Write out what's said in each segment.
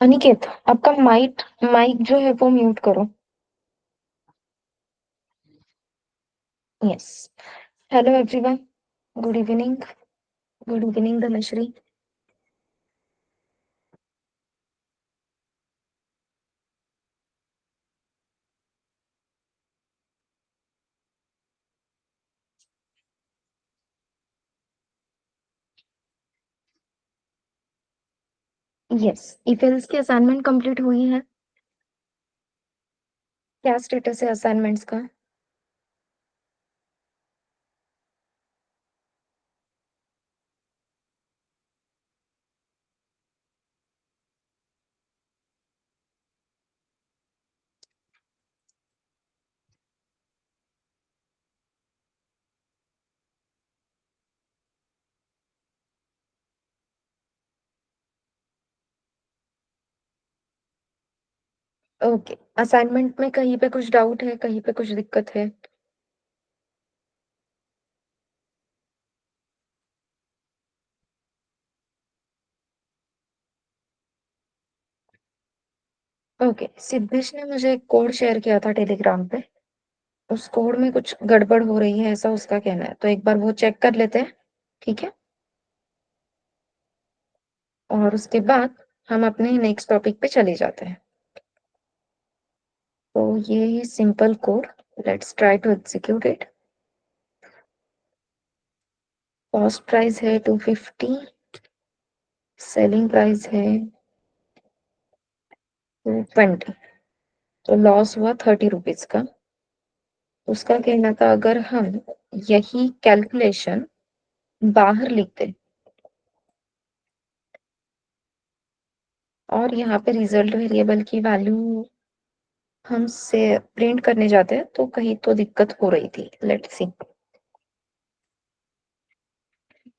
अनिकेत, आपका mic mic जो है वो म्यूट करो। Yes. Hello everyone. Good evening. Good evening Dhanashree. Yes. ईफेल्स की असाइनमेंट कंप्लीट हुई है। क्या स्टेटस है असाइनमेंट्स का? ओके। असाइनमेंट में कहीं पे कुछ डाउट है, कहीं पे कुछ दिक्कत है? ओके। सिद्धेश ने मुझे एक कोड शेयर किया था टेलीग्राम पे। उस कोड में कुछ गड़बड़ हो रही है, ऐसा उसका कहना है, तो एक बार वो चेक कर लेते हैं। ठीक है। और उसके बाद हम अपने नेक्स्ट टॉपिक पे चले जाते हैं। तो ये simple code, let's try to execute it. Cost price है 250, सेलिंग प्राइस है 220, तो लॉस हुआ 30 रुपीज का। उसका कहना था अगर हम यही कैलकुलेशन बाहर लिखते और यहाँ पे रिजल्ट वेरिएबल की वैल्यू हम से प्रिंट करने जाते हैं तो कहीं तो दिक्कत हो रही थी। Let's see.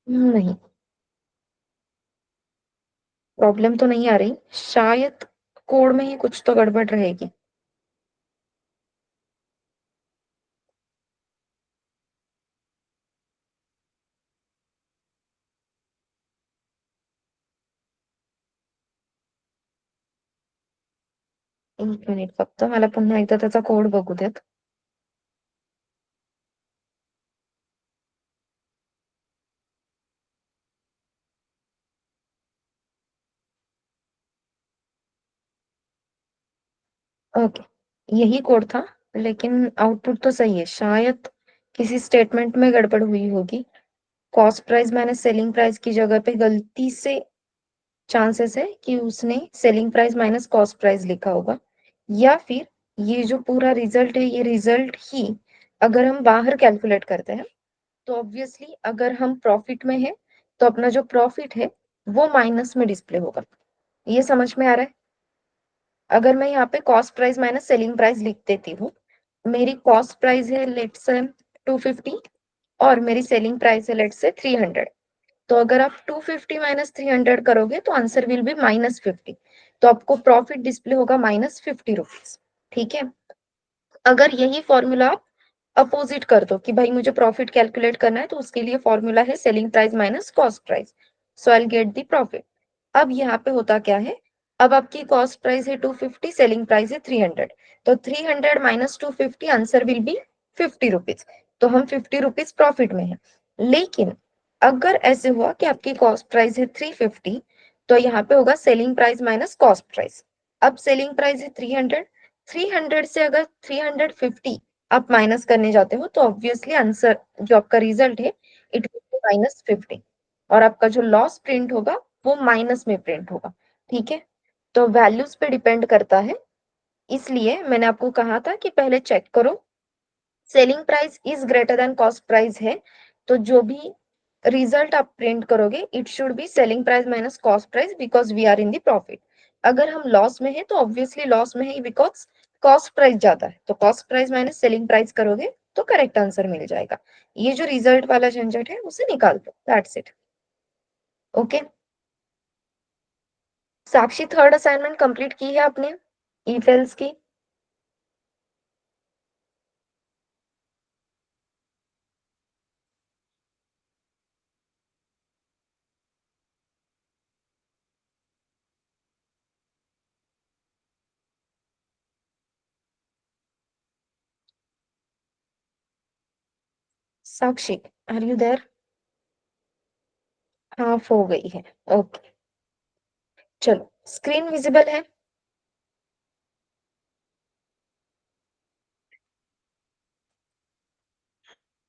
नहीं, प्रॉब्लम तो नहीं आ रही, शायद कोड में ही कुछ तो गड़बड़ रहेगी। एक मिनिट फक्त, मला पुन्हा एकदा त्याचा कोड बघू देत. ओके, यही कोड था, लेकिन आउटपुट तो सही है। शायद किसी स्टेटमेंट में गड़बड़ हुई होगी। कॉस्ट प्राइस मैंने सेलिंग प्राइस की जगह पे गलती से, चांसेस है कि उसने selling price minus cost price लिखा होगा, या फिर ये जो पूरा रिजल्ट है, ये रिजल्ट ही अगर हम बाहर कैलकुलेट करते हैं तो ऑब्वियसली अगर हम प्रॉफिट में है तो अपना जो प्रॉफिट है वो माइनस में डिस्प्ले होगा। ये समझ में आ रहा है? अगर मैं यहाँ पे cost price minus selling price लिख देती हूँ, मेरी कॉस्ट प्राइस है लेट्स से 250 और मेरी सेलिंग प्राइस है लेट्स से 300। तो अगर आप 250 माइनस 300 करोगे तो आंसर विल बी -50। तो आपको प्रॉफिट डिस्प्ले होगा -50 रुपीज। ठीक है। अगर यही फॉर्मूला आप अपोजिट कर दो कि भाई मुझे प्रॉफिट कैलकुलेट करना है, तो उसके लिए फॉर्मूला है selling price minus cost price, so I get the profit. अब यहाँ पे होता क्या है, अब आपकी कॉस्ट प्राइस है 250, सेलिंग प्राइस है 300, तो 300 minus 250 answer will B 50 rupees. तो हम 50 रुपीज प्रॉफिट में है। लेकिन अगर ऐसे हुआ कि आपकी कॉस्ट प्राइस है 350, तो यहाँ पे होगा selling price minus cost price. अब सेलिंग प्राइस है 300, 300 से अगर 350 आप माइनस करने जाते हो तो ऑब्वियसली आंसर जो आपका रिजल्ट है इट विल बी -50, और आपका जो लॉस प्रिंट होगा वो माइनस में प्रिंट होगा। ठीक है। तो वैल्यूज पे डिपेंड करता है, इसलिए मैंने आपको कहा था कि पहले चेक करो selling price is greater than cost price है, तो जो भी रिजल्ट आप प्रिंट करोगे it should be selling price minus cost price because we are in the profit. अगर हम लॉस में है तो ऑब्वियसली लॉस में है बिकॉज कॉस्ट प्राइस ज्यादा है, तो cost price minus selling price करोगे तो करेक्ट आंसर मिल जाएगा। ये जो रिजल्ट वाला झंझट है उसे निकाल दो, that's it. Okay. Sakshi, third assignment complete की है आपने ईफेल्स की? साक्षी, आर यू देयर? हाफ हो गई है। ओके, चलो स्क्रीन विजिबल है?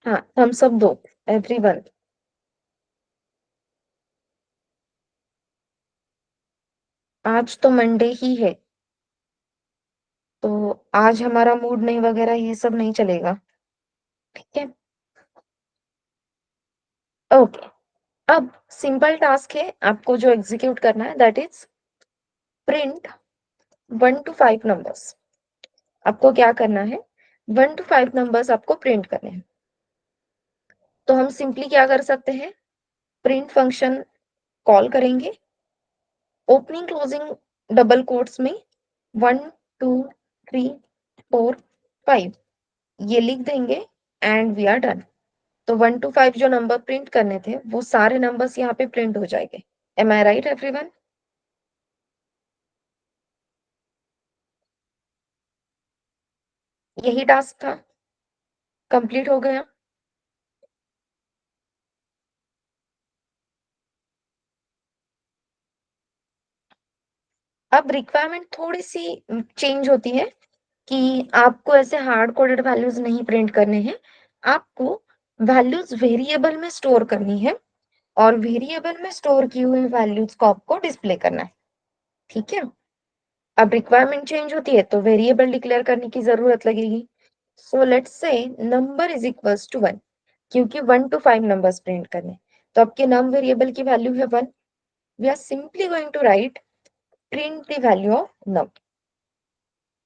हाँ, हम सब दो, एवरीवन। आज तो मंडे ही है, तो आज हमारा मूड नहीं वगैरह ये सब नहीं चलेगा। ठीक है, ओके। अब सिंपल टास्क है आपको जो एग्जीक्यूट करना है, that is print 1 to 5 numbers. आपको क्या करना है, 1 to 5 नंबर्स आपको प्रिंट करने हैं। तो हम सिंपली क्या कर सकते हैं, प्रिंट फंक्शन कॉल करेंगे, ओपनिंग क्लोजिंग डबल कोट्स में 1 2 3 4 5 ये लिख देंगे एंड वी आर डन। तो 1 to 5 जो नंबर प्रिंट करने थे वो सारे नंबर्स यहाँ पे प्रिंट हो जाएंगे। एम आई राइट एवरीवन? यही टास्क था, कंप्लीट हो गया। अब रिक्वायरमेंट थोड़ी सी चेंज होती है कि आपको ऐसे हार्ड कोडेड वैल्यूज नहीं प्रिंट करने हैं, आपको वैल्यूज वेरिएबल में स्टोर करनी है और वेरिएबल में स्टोर की हुई वैल्यूज को आपको डिस्प्ले करना है। ठीक है, अब रिक्वायरमेंट चेंज होती है तो वेरिएबल डिक्लेयर करने की जरूरत लगेगी। So let's say number is equals to 1, क्योंकि 1 to 5 नंबर्स प्रिंट करने, तो आपके नम वेरिएबल की वैल्यू है 1। We are simply going to write print the value of num.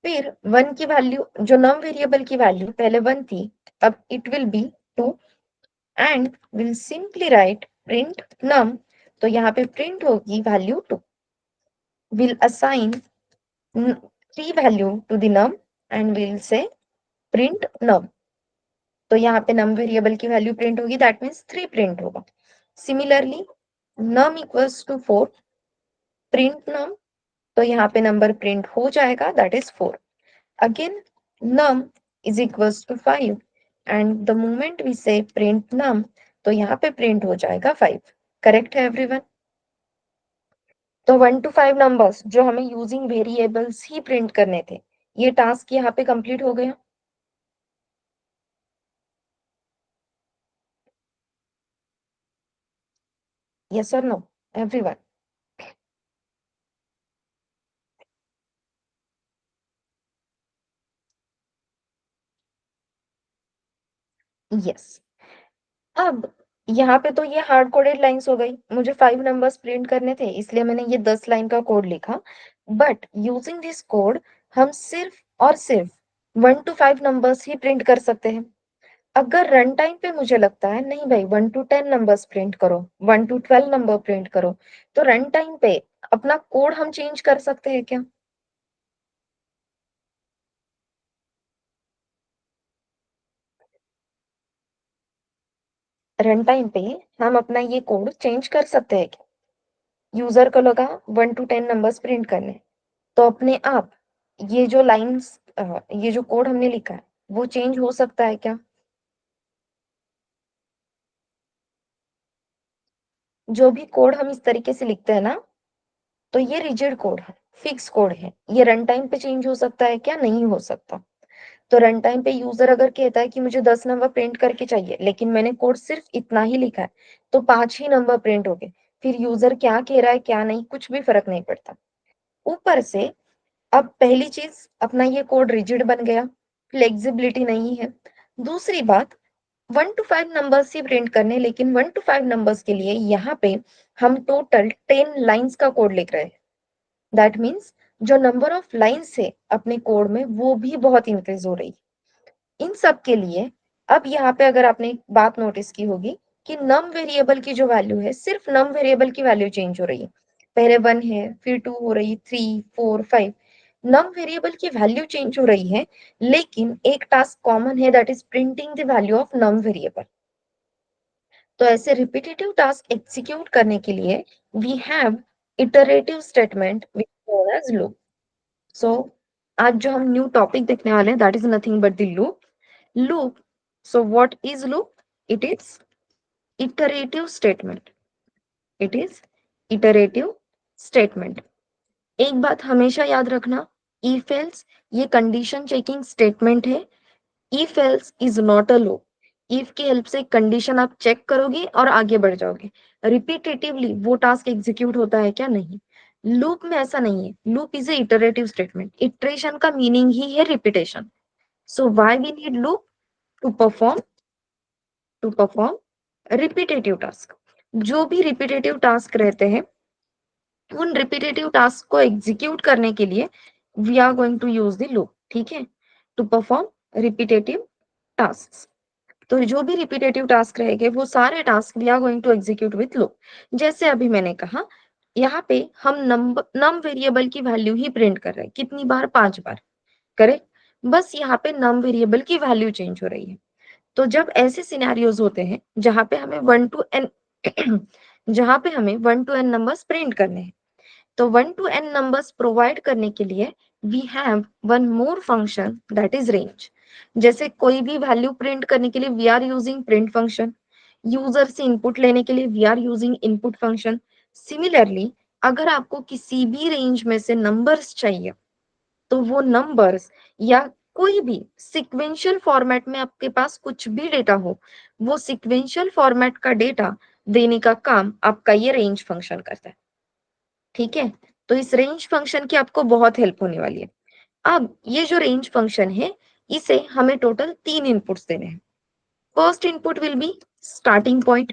फिर 1 की वैल्यू, जो नम वेरिएबल की वैल्यू पहले 1 थी, अब it will be 2 and will simply write print num. तो यहाँ पे प्रिंट होगी value 2। Will assign 3 value to the num and we'll say print num। तो यहाँ पे num वेरिएबल की वैल्यू प्रिंट होगी, दैट मीन्स 3 प्रिंट होगा। Similarly num equals to 4, print num। तो यहाँ पे नंबर प्रिंट हो जाएगा, that is 4। Again num is equals to 5 and the moment we say print num, तो यहाँ पे प्रिंट हो जाएगा 5। करेक्ट है एवरीवन? तो 1 to 5 नंबर्स जो हमें यूजिंग वेरिएबल्स ही प्रिंट करने थे, ये टास्क यहाँ पे कंप्लीट हो गया। Yes or no, everyone? Yes. अब यहाँ पे तो ये हार्ड कोडेड लाइंस हो गई, मुझे 5 नंबर्स प्रिंट करने थे इसलिए मैंने ये 10 लाइन का कोड लिखा। बट यूजिंग दिस कोड हम सिर्फ और सिर्फ 1 to 5 नंबर्स ही प्रिंट कर सकते हैं। अगर रन टाइम पे मुझे लगता है नहीं भाई 1 to 10 नंबर्स प्रिंट करो, 1 to 12 नंबर प्रिंट करो, तो रन टाइम पे अपना कोड हम चेंज कर सकते हैं क्या? रन टाइम पे हम अपना ये कोड चेंज कर सकते हैं क्या? यूजर को लगा 1 to 10 नंबर्स प्रिंट करने, तो अपने आप ये जो लाइंस, ये जो कोड हमने लिखा है वो चेंज हो सकता है क्या? जो भी कोड हम इस तरीके से लिखते हैं ना, तो ये रिजिड कोड है, फिक्स कोड है, ये रन टाइम पे चेंज हो सकता है क्या? नहीं हो सकता। तो रन टाइम पे यूजर अगर कहता है कि मुझे 10 नंबर प्रिंट करके चाहिए, लेकिन मैंने कोड सिर्फ इतना ही लिखा है, तो 5 ही नंबर प्रिंट हो गए। फिर यूजर क्या कह रहा है क्या नहीं, कुछ भी फर्क नहीं पड़ता। ऊपर से अब पहली चीज, अपना ये कोड रिजिड बन गया, फ्लेक्सिबिलिटी नहीं है। दूसरी बात, 1 to 5 नंबर्स ही प्रिंट करने, लेकिन 1 to 5 नंबर्स के लिए यहाँ पे हम टोटल 10 लाइंस का कोड लिख रहे हैं। दैट मीन्स जो नंबर ऑफ लाइंस है अपने कोड में वो भी बहुत इंक्रीज हो रही है। इन सब के लिए अब यहाँ पे अगर आपने एक बात नोटिस की होगी कि नम वेरिएबल की जो वैल्यू है, सिर्फ नम वेरिएबल की वैल्यू चेंज हो रही है। पहले 1 है, फिर 2 हो रही, 3 4 5, नम वेरिएबल की वैल्यू चेंज हो रही है, लेकिन एक टास्क कॉमन है, that is printing the value of num variable. तो ऐसे रिपीटेटिव टास्क एग्जीक्यूट करने के लिए we have iterative statement which known as loop. So आज जो हम न्यू टॉपिक देखने वाले हैं, that is nothing but the loop. Loop, so what is loop? It is iterative statement. It is iterative statement. एक बात हमेशा याद रखना, if else ये कंडीशन चेकिंग स्टेटमेंट है। if else is not a loop. if की help से condition आप चेक करोगे और आगे बढ़ जाओगे। रिपीटेटिवली वो टास्क एग्जीक्यूट होता है क्या? नहीं। लूप में ऐसा नहीं है। Loop is a iterative statement. Iteration का मीनिंग ही है repetition. So why we need loop? To perform repetitive task. जो भी रिपीटेटिव टास्क रहते हैं, उन रिपीटेटिव टास्क को एग्जीक्यूट करने के लिए we are going to use the loop. ठीक है, टू परफॉर्म रिपीटेटिव टास्क। तो जो भी रिपीटेटिव टास्क रहेंगे वो सारे task we are going to execute with loop. जैसे अभी मैंने कहा, यहाँ पे हम नम वेरिएबल की वैल्यू ही प्रिंट कर रहे हैं। कितनी बार? 5 बार। करेक्ट। बस यहाँ पे नम वेरिएबल की वैल्यू चेंज हो रही है। तो जब ऐसे सिनेरियोज होते हैं जहां पे हमें 1 टू n जहां पे हमें 1 टू n नंबर्स प्रिंट करने हैं, तो 1 टू n नंबर्स प्रोवाइड करने के लिए we have one more function that is range. जैसे कोई भी वैल्यू प्रिंट करने के लिए we are using print function. User से इनपुट लेने के लिए we are using input function. Similarly, अगर आपको किसी भी रेंज में से नंबर्स चाहिए, तो वो नंबर्स या कोई भी सिक्वेंशियल फॉर्मेट में आपके पास कुछ भी डेटा हो, वो सिक्वेंशियल फॉर्मेट का डेटा देने का काम आपका ये रेंज फंक्शन करता है। ठीक है, तो इस रेंज फंक्शन की आपको बहुत हेल्प होने वाली है। अब ये जो रेंज फंक्शन है, इसे हमें टोटल 3 इनपुट्स देने हैं। First input will be starting point.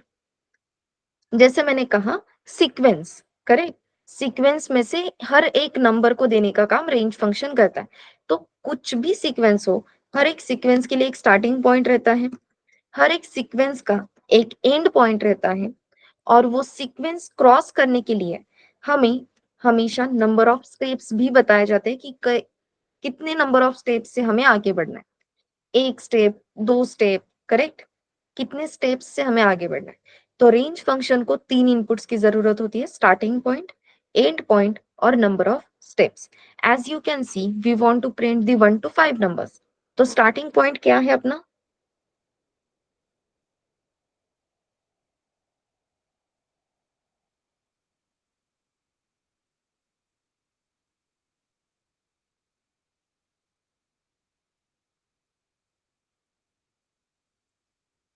जैसे मैंने कहा, सीक्वेंस। करेक्ट। सीक्वेंस में से हर एक नंबर को देने का काम रेंज फंक्शन करता है। तो कुछ भी सीक्वेंस हो, हर एक सीक्वेंस के लिए एक स्टार्टिंग पॉइंट रहता है, हर एक सीक्वेंस का एक एंड पॉइंट रहता है, और वो सीक्वेंस क्रॉस करने के लिए हमें हमेशा नंबर ऑफ स्टेप्स भी बताए जाते हैं कि कितने नंबर ऑफ स्टेप्स से हमें आगे बढ़ना है। 1 स्टेप, 2 स्टेप। करेक्ट। कितने स्टेप्स से हमें आगे बढ़ना है। तो रेंज फंक्शन को 3 इनपुट्स की जरूरत होती है, स्टार्टिंग पॉइंट, एंड पॉइंट और number of steps. As you can see, we want to print the 1 to 5 numbers. तो स्टार्टिंग पॉइंट क्या है अपना?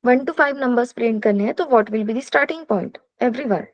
1 to 5 नंबर्स प्रिंट करने हैं, तो what will be the starting point everyone?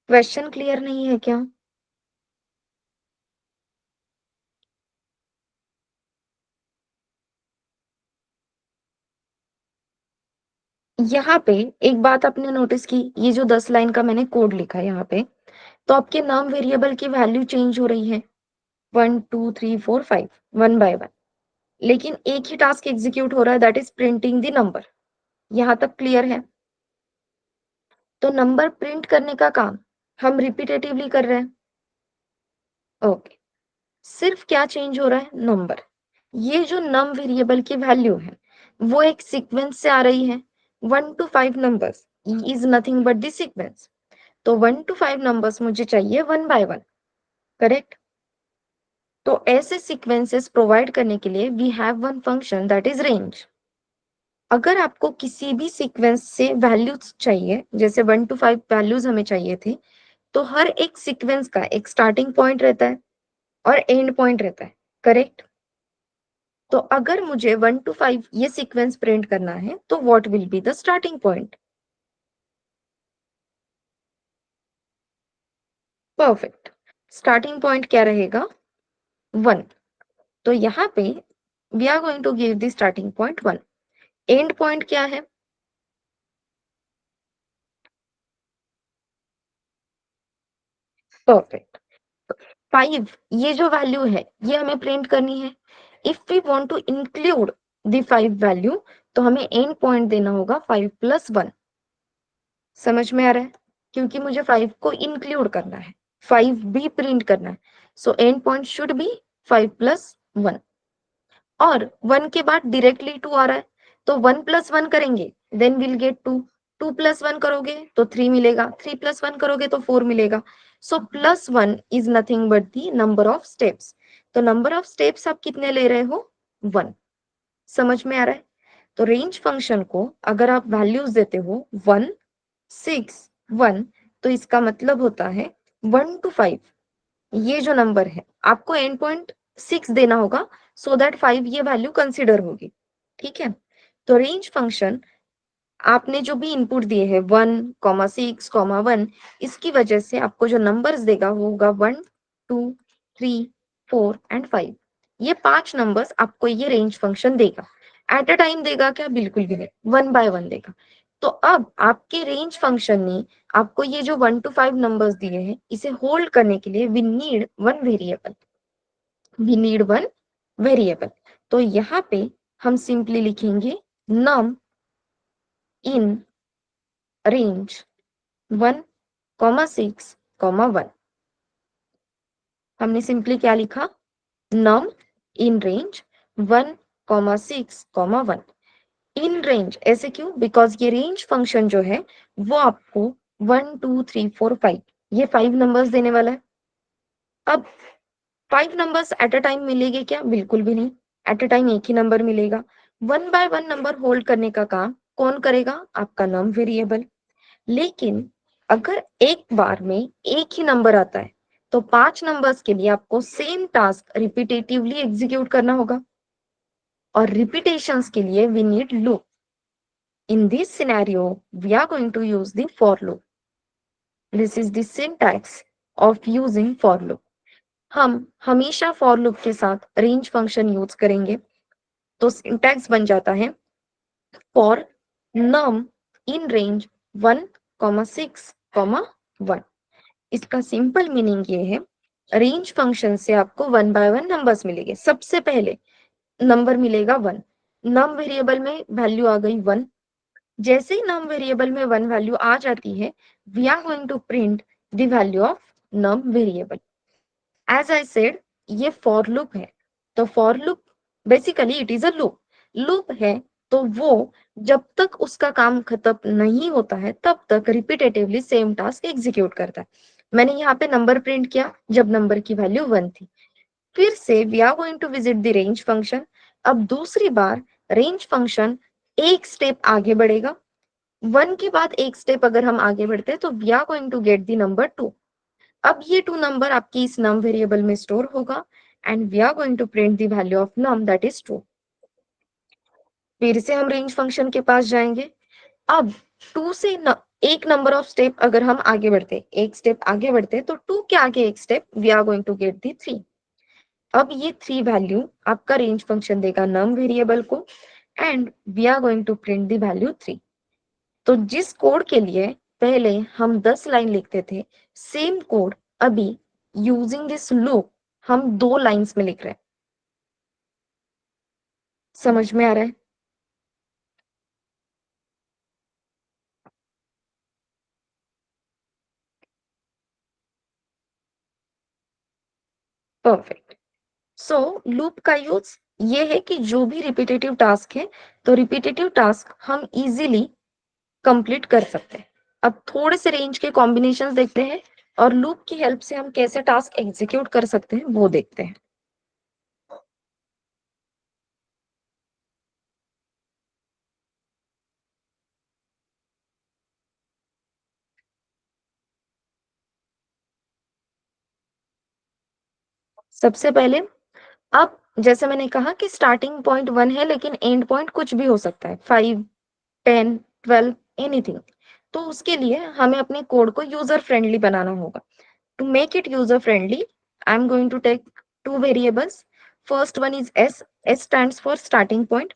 Question clear नहीं है क्या? यहाँ पे एक बात आपने नोटिस की, ये जो 10 लाइन का मैंने कोड लिखा है यहाँ पे, तो आपके नाम वेरिएबल की वैल्यू चेंज हो रही है 1 2 3 4 5 वन बाय वन, लेकिन एक ही टास्क एग्जीक्यूट हो रहा है, that is printing the number. यहाँ तक क्लियर है? तो नंबर प्रिंट करने का काम हम रिपीटेटिवली कर रहे हैं। ओके। सिर्फ क्या चेंज हो रहा है? नंबर। ये जो नम वेरिएबल की वैल्यू है, वो एक सीक्वेंस से आ रही है। 1 to 5 numbers is nothing but the sequence. तो 1 to 5 नंबर्स मुझे चाहिए वन बाय वन। करेक्ट। तो ऐसे सीक्वेंसेस प्रोवाइड करने के लिए we have one function that is range. अगर आपको किसी भी सीक्वेंस से वैल्यूज चाहिए, जैसे 1 to 5 वैल्यूज हमें चाहिए थे, तो हर एक सीक्वेंस का एक स्टार्टिंग पॉइंट रहता है और एंड पॉइंट रहता है। करेक्ट। तो अगर मुझे 1 to 5 ये सीक्वेंस प्रिंट करना है, तो what will be the starting point? Perfect. Starting point क्या रहेगा? 1। तो यहाँ पे we are going to give the starting point 1। End point क्या है? परफेक्ट। 5 ये जो वैल्यू है ये हमें प्रिंट करनी है। If we want to include the 5 value तो हमें एंड पॉइंट देना होगा 5 प्लस 1। समझ में आ रहा है? क्योंकि मुझे 5 को इंक्लूड करना है, 5 भी प्रिंट करना है, so and point should be 5 plus 1। और 1 के बाद डायरेक्टली 2 आ रहा है, तो 1 प्लस 1 करेंगे देन विल गेट 2। 2 प्लस 1 करोगे तो 3 मिलेगा, 3 प्लस 1 करोगे तो 4 मिलेगा। So plus 1 is nothing but the number of steps. तो नंबर ऑफ स्टेप्स आप कितने ले रहे हो? 1। समझ में आ रहा है? तो रेंज फंक्शन को अगर आप वैल्यूज देते हो 1, 6, 1, तो इसका मतलब होता है 1 to 5 ये जो नंबर है आपको एंड पॉइंट 6 देना होगा, सो दैट 5 ये वैल्यू कंसिडर होगी। ठीक है? तो रेंज फंक्शन आपने जो भी इनपुट दिए हैं 1, 6, 1, इसकी वजह से आपको जो नंबर्स देगा वो होगा 1, 2, 3, 4 एंड 5। ये 5 नंबर्स आपको ये रेंज फंक्शन देगा। एट अ टाइम देगा क्या? बिल्कुल भी नहीं, 1 बाय 1 देगा। तो अब आपके रेंज फंक्शन ने आपको ये जो 1 to 5 नंबर्स दिए हैं इसे होल्ड करने के लिए we need one variable. We need one variable. तो यहाँ पे हम सिंपली लिखेंगे num इन रेंज 1, 6, 1। हमने सिंपली क्या लिखा? num in range 1, 6, 1। In range ऐसे क्यों? बिकॉज ये रेंज फंक्शन जो है वो आपको 1, 2, 3, 4, 5 ये 5 नंबर्स देने वाला है। अब 5 नंबर्स एट अ टाइम मिलेंगे क्या? बिल्कुल भी नहीं, एट अ टाइम एक ही नंबर मिलेगा। 1 बाय 1 नंबर होल्ड करने का काम कौन करेगा? आपका नम वेरिएबल। लेकिन अगर एक बार में एक ही नंबर आता है तो 5 नंबर्स के लिए आपको सेम टास्क रिपीटेटिवली एग्जीक्यूट करना होगा, और रिपीटेशंस के लिए we need loop. In this scenario we are going to use the for loop. This is the syntax of using for loop. हम हमेशा फॉर लूप के साथ रेंज फंक्शन यूज करेंगे, तो सिंटैक्स बन जाता है फॉर नम इन रेंज 1, 6, 1। इसका सिंपल मीनिंग ये है, रेंज फंक्शन से आपको 1 बाय 1 नंबर्स मिलेंगे। सबसे पहले नंबर मिलेगा 1, नम वेरिएबल में वैल्यू आ गई 1। जैसे ही नम वेरिएबल में 1 वैल्यू आ जाती है we are going to print the value of num variable. As I said ये फॉर लूप है, तो for loop basically it is a loop. Loop है तो वो जब तक उसका काम खत्म नहीं होता है तब तक रिपीटेटिवली सेम टास्क एग्जीक्यूट करता है। मैंने यहाँ पे नंबर प्रिंट किया जब नंबर की वैल्यू 1 थी। फिर से we are going to visit the range function. अब दूसरी बार रेंज फंक्शन एक स्टेप आगे बढ़ेगा। 1 के बाद एक स्टेप अगर हम आगे बढ़ते हैं तो we are going to get the number 2। अब ये 2 नंबर आपकी इस नम वेरिएबल में स्टोर होगा and we are going to print the value of num that is 2। फिर से हम रेंज फंक्शन के पास जाएंगे। अब 2 से एक नंबर ऑफ स्टेप अगर हम आगे बढ़ते, एक स्टेप आगे बढ़ते तो 2 के आगे एक step we are going to get the 3। अब ये 3 वैल्यू आपका रेंज फंक्शन देगा नम वेरिएबल को and we are going to print the value 3। तो जिस कोड के लिए पहले हम 10 लाइन लिखते थे, सेम कोड अभी यूजिंग दिस लूप हम 2 लाइंस में लिख रहे हैं। समझ में आ रहा है? परफेक्ट। सो लूप का यूज ये है कि जो भी रिपीटेटिव टास्क है तो रिपीटेटिव टास्क हम इजीली कंप्लीट कर सकते हैं। अब थोड़े से रेंज के कॉम्बिनेशंस देखते हैं और लूप की हेल्प से हम कैसे टास्क एग्जीक्यूट कर सकते हैं वो देखते हैं। सबसे पहले अब जैसे मैंने कहा कि स्टार्टिंग पॉइंट 1 है लेकिन एंड पॉइंट कुछ भी हो सकता है, 5, 10, 12 एनीथिंग। तो उसके लिए हमें अपने कोड को यूजर फ्रेंडली बनाना होगा। To make it user friendly, I'm going to take 2 variables. First one is S. S stands for starting point.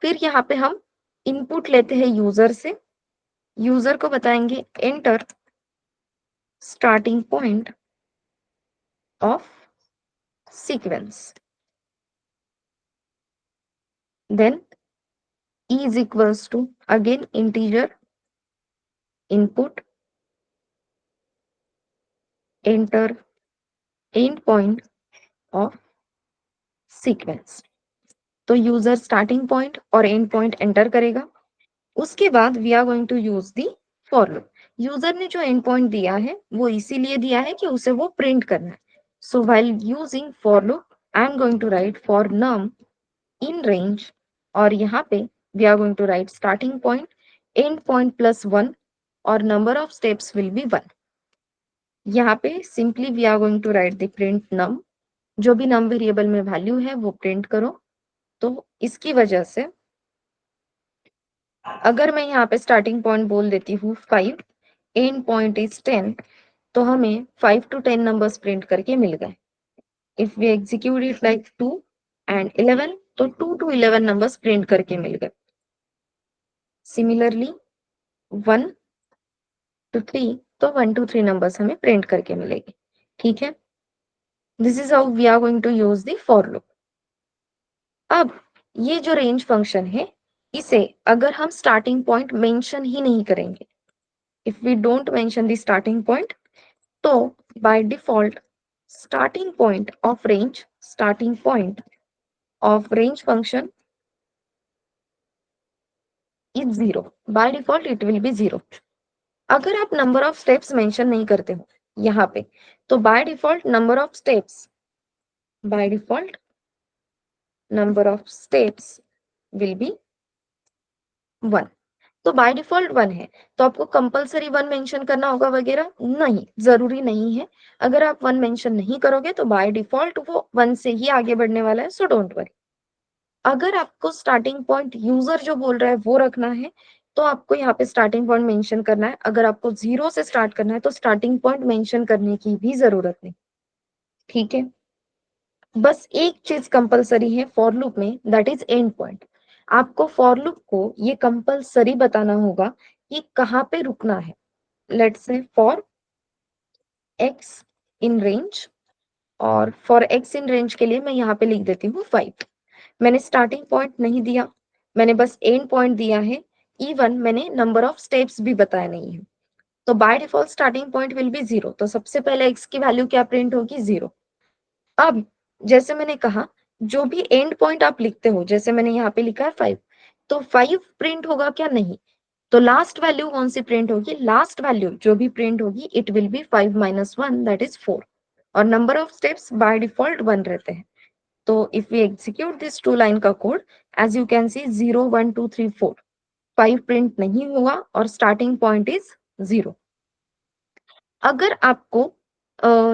फिर यहाँ पे हम इनपुट लेते हैं यूजर से, यूजर को बताएंगे enter starting point of sequence. Then E is equals to again integer input, enter end point of sequence. तो यूजर स्टार्टिंग पॉइंट और एंड पॉइंट एंटर करेगा। उसके बाद we are going to use the for loop. User ने जो and point दिया है वो इसीलिए दिया है कि उसे वो प्रिंट करना है। So while using for loop I am going to write for num in range, और यहाँ पे we are going to write starting point, end point plus 1 और number of steps will be 1। यहाँ पे simply we are going to write the print num, जो भी नम variable में value है वो प्रिंट करो। तो इसकी वजह से अगर मैं यहाँ पे स्टार्टिंग पॉइंट बोल देती हूँ 5, एंड पॉइंट इज 10, तो हमें 5 to 10 नंबर्स प्रिंट करके मिल गए। If we execute it like 2 and 11, तो 2 to 11 नंबर्स प्रिंट करके मिल गए। सिमिलरली 1 to 3, तो 1 to 3 नंबर्स हमें प्रिंट करके मिलेगी। ठीक है, this is how we are going to use the for loop. अब ये जो रेंज फंक्शन है, इसे अगर हम स्टार्टिंग पॉइंट मेंशन ही नहीं करेंगे, if we don't mention the starting point, तो by default starting point of range function is 0. By default it will be 0. अगर आप नंबर ऑफ स्टेप्स मेंशन नहीं करते हो यहाँ पे, तो by default number of steps will be 1। तो बाय डिफॉल्ट 1 है, तो आपको कंपलसरी 1 मेंशन करना होगा वगैरह? नहीं, जरूरी नहीं है। अगर आप 1 मेंशन नहीं करोगे तो बाय डिफॉल्ट वो 1 से ही आगे बढ़ने वाला है, सो डोंट वरी। अगर आपको स्टार्टिंग पॉइंट यूजर जो बोल रहा है वो रखना है, तो आपको यहाँ पे स्टार्टिंग पॉइंट मेंशन करना है। अगर आपको 0 से स्टार्ट करना है तो स्टार्टिंग पॉइंट मेंशन करने की भी जरूरत नहीं। ठीक है, बस एक चीज कंपलसरी है फॉर लूप में, दैट इज एंड पॉइंट। आपको फॉर लूप को ये कंपलसरी बताना होगा कि कहाँ पे रुकना है। Let's say for x in range, और फॉर एक्स इन रेंज के लिए मैं यहाँ पे लिख देती हूँ 5। मैंने स्टार्टिंग पॉइंट नहीं दिया, मैंने बस एंड पॉइंट दिया है। इवन मैंने नंबर ऑफ स्टेप्स भी बताया नहीं है। तो by default starting point will B 0, तो सबसे पहले x की वैल्यू क्या प्रिंट होगी? 0। अब जैसे मैंने कहा, जो भी एंड पॉइंट आप लिखते हो, जैसे मैंने यहाँ पे लिखा है 5, तो 5 प्रिंट होगा क्या? नहीं। तो लास्ट वैल्यू कौन सी प्रिंट होगी? लास्ट वैल्यू जो भी प्रिंट होगी it will B 5 - 1, that is 4। और number of steps by default 1 रहते हैं। तो if we execute this 2 line का code, as you can see 0 1 2 3 4, 5 print नहीं हुआ और स्टार्टिंग पॉइंट इज 0। अगर आपको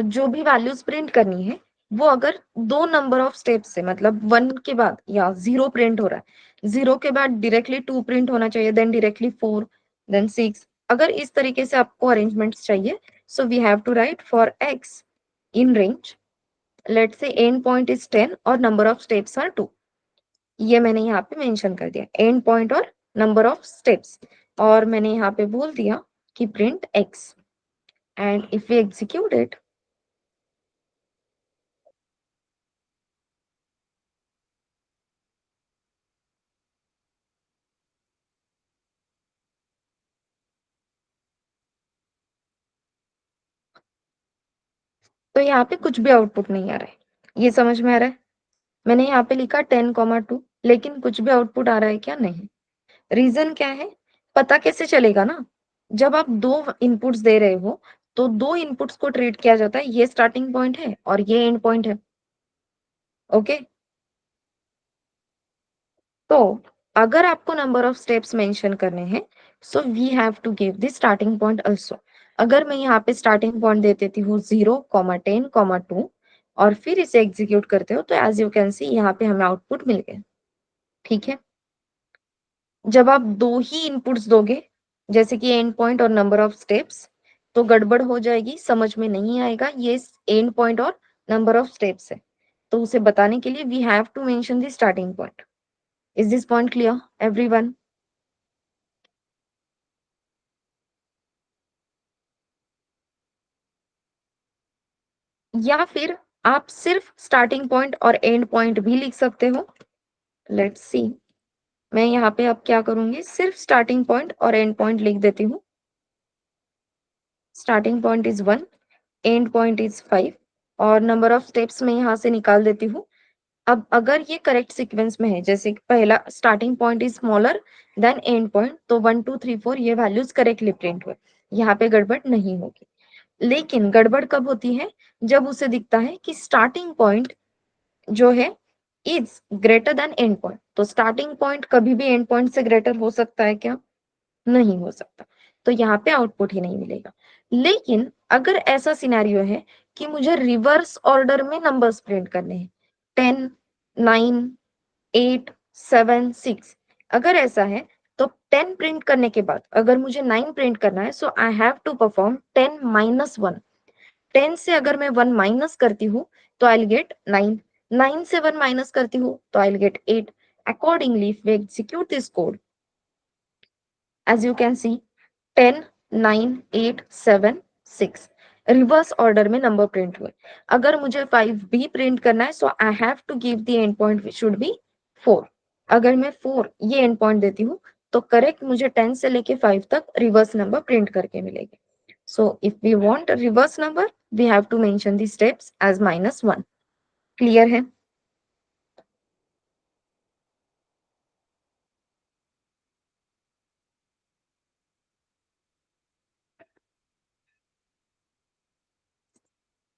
जो भी वैल्यूज प्रिंट करनी है वो अगर दो नंबर ऑफ स्टेप्स से, मतलब 1 के बाद या 0 प्रिंट हो रहा है, 0 के बाद डायरेक्टली 2 प्रिंट होना चाहिए, देन डायरेक्टली 4, देन 6, अगर इस तरीके से आपको अरेंजमेंट्स चाहिए, so we have to write for x in range, let's say end point is 10 और नंबर ऑफ स्टेप्स आर 2। ये मैंने यहाँ पे मेंशन कर दिया, एंड पॉइंट और नंबर ऑफ स्टेप्स, और मैंने यहाँ पे बोल दिया कि print x, and if we execute it, तो यहाँ पे कुछ भी आउटपुट नहीं आ रहा है। ये समझ में आ रहा है? मैंने यहाँ पे लिखा 10,2, लेकिन कुछ भी आउटपुट आ रहा है क्या? नहीं। रीजन क्या है? पता कैसे चलेगा ना, जब आप दो इनपुट्स दे रहे हो तो दो इनपुट्स को ट्रीट किया जाता है, ये स्टार्टिंग पॉइंट है और ये एंड पॉइंट है। ओके, तो अगर आपको नंबर ऑफ स्टेप्स मेंशन करने हैं, so we have to give the starting point also. अगर मैं यहाँ पे स्टार्टिंग पॉइंट दे देती हूँ 0, 10, 2 और फिर इसे एग्जीक्यूट करते हो, तो एज यू कैन सी यहाँ पे हमें आउटपुट मिल गया। ठीक है, जब आप दो ही इनपुट्स दोगे, जैसे कि एंड पॉइंट और नंबर ऑफ स्टेप्स, तो गड़बड़ हो जाएगी, समझ में नहीं आएगा ये एंड पॉइंट और नंबर ऑफ स्टेप्स है। तो उसे बताने के लिए we have to mention the starting point. Is this point clear everyone? या फिर आप सिर्फ स्टार्टिंग पॉइंट और एंड पॉइंट भी लिख सकते हो। लेट्स सी, मैं यहाँ पे अब क्या करूंगी, सिर्फ स्टार्टिंग पॉइंट और एंड पॉइंट लिख देती हूँ। Starting point is 1, end point is 5 और नंबर ऑफ स्टेप्स मैं यहाँ से निकाल देती हूँ। अब अगर ये करेक्ट सीक्वेंस में है, जैसे कि पहला starting point is smaller than and point, तो 1 2 3 4 ये वैल्यूज करेक्टली प्रिंट हुए, यहाँ पे गड़बड़ नहीं होगी। लेकिन गड़बड़ कब होती है, जब उसे दिखता है कि स्टार्टिंग पॉइंट जो है is greater then and point. तो स्टार्टिंग पॉइंट कभी भी एंड पॉइंट से ग्रेटर हो सकता है क्या? नहीं हो सकता, तो यहाँ पे आउटपुट ही नहीं मिलेगा। लेकिन अगर ऐसा सिनेरियो है कि मुझे रिवर्स ऑर्डर में नंबर्स प्रिंट करने हैं, 10 9 8 7 6, अगर ऐसा है तो 10 प्रिंट करने के बाद अगर मुझे 9 प्रिंट करना है, so I have to perform 10 minus 1। 10 से अगर मैं 1 माइनस करती हूँ तो आई विल गेट 9, 9 से 1 माइनस करती हूँ तो I will get 8। Accordingly if we execute this code, as you can see, 10 9 8 7 6 reverse order में नंबर प्रिंट हुए। अगर मुझे 5 भी प्रिंट करना है, so I have to give the end point which should be 4। अगर मैं 4 ये एंड पॉइंट देती हूँ तो करेक्ट मुझे 10 से लेके 5 तक रिवर्स नंबर प्रिंट करके मिलेगी। So if we want reverse number, we have to mention the steps as -1। Clear है?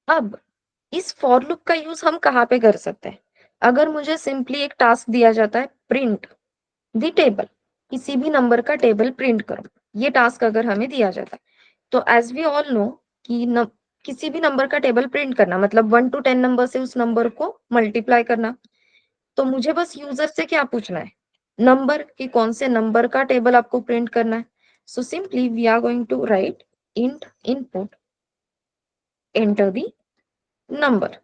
अब इस फॉर लूप का यूज हम कहाँ पे कर सकते हैं? अगर मुझे सिंपली एक टास्क दिया जाता है, प्रिंट द टेबल, किसी भी नंबर का टेबल प्रिंट करो, ये टास्क अगर हमें दिया जाता है, तो एज वी ऑल नो कि किसी भी नंबर का टेबल प्रिंट करना मतलब 1 to 10 नंबर से उस नंबर को मल्टीप्लाई करना। तो मुझे बस यूजर से क्या पूछना है, नंबर, कि कौन से नंबर का टेबल आपको प्रिंट करना है। So simply we are going to write int input enter the number.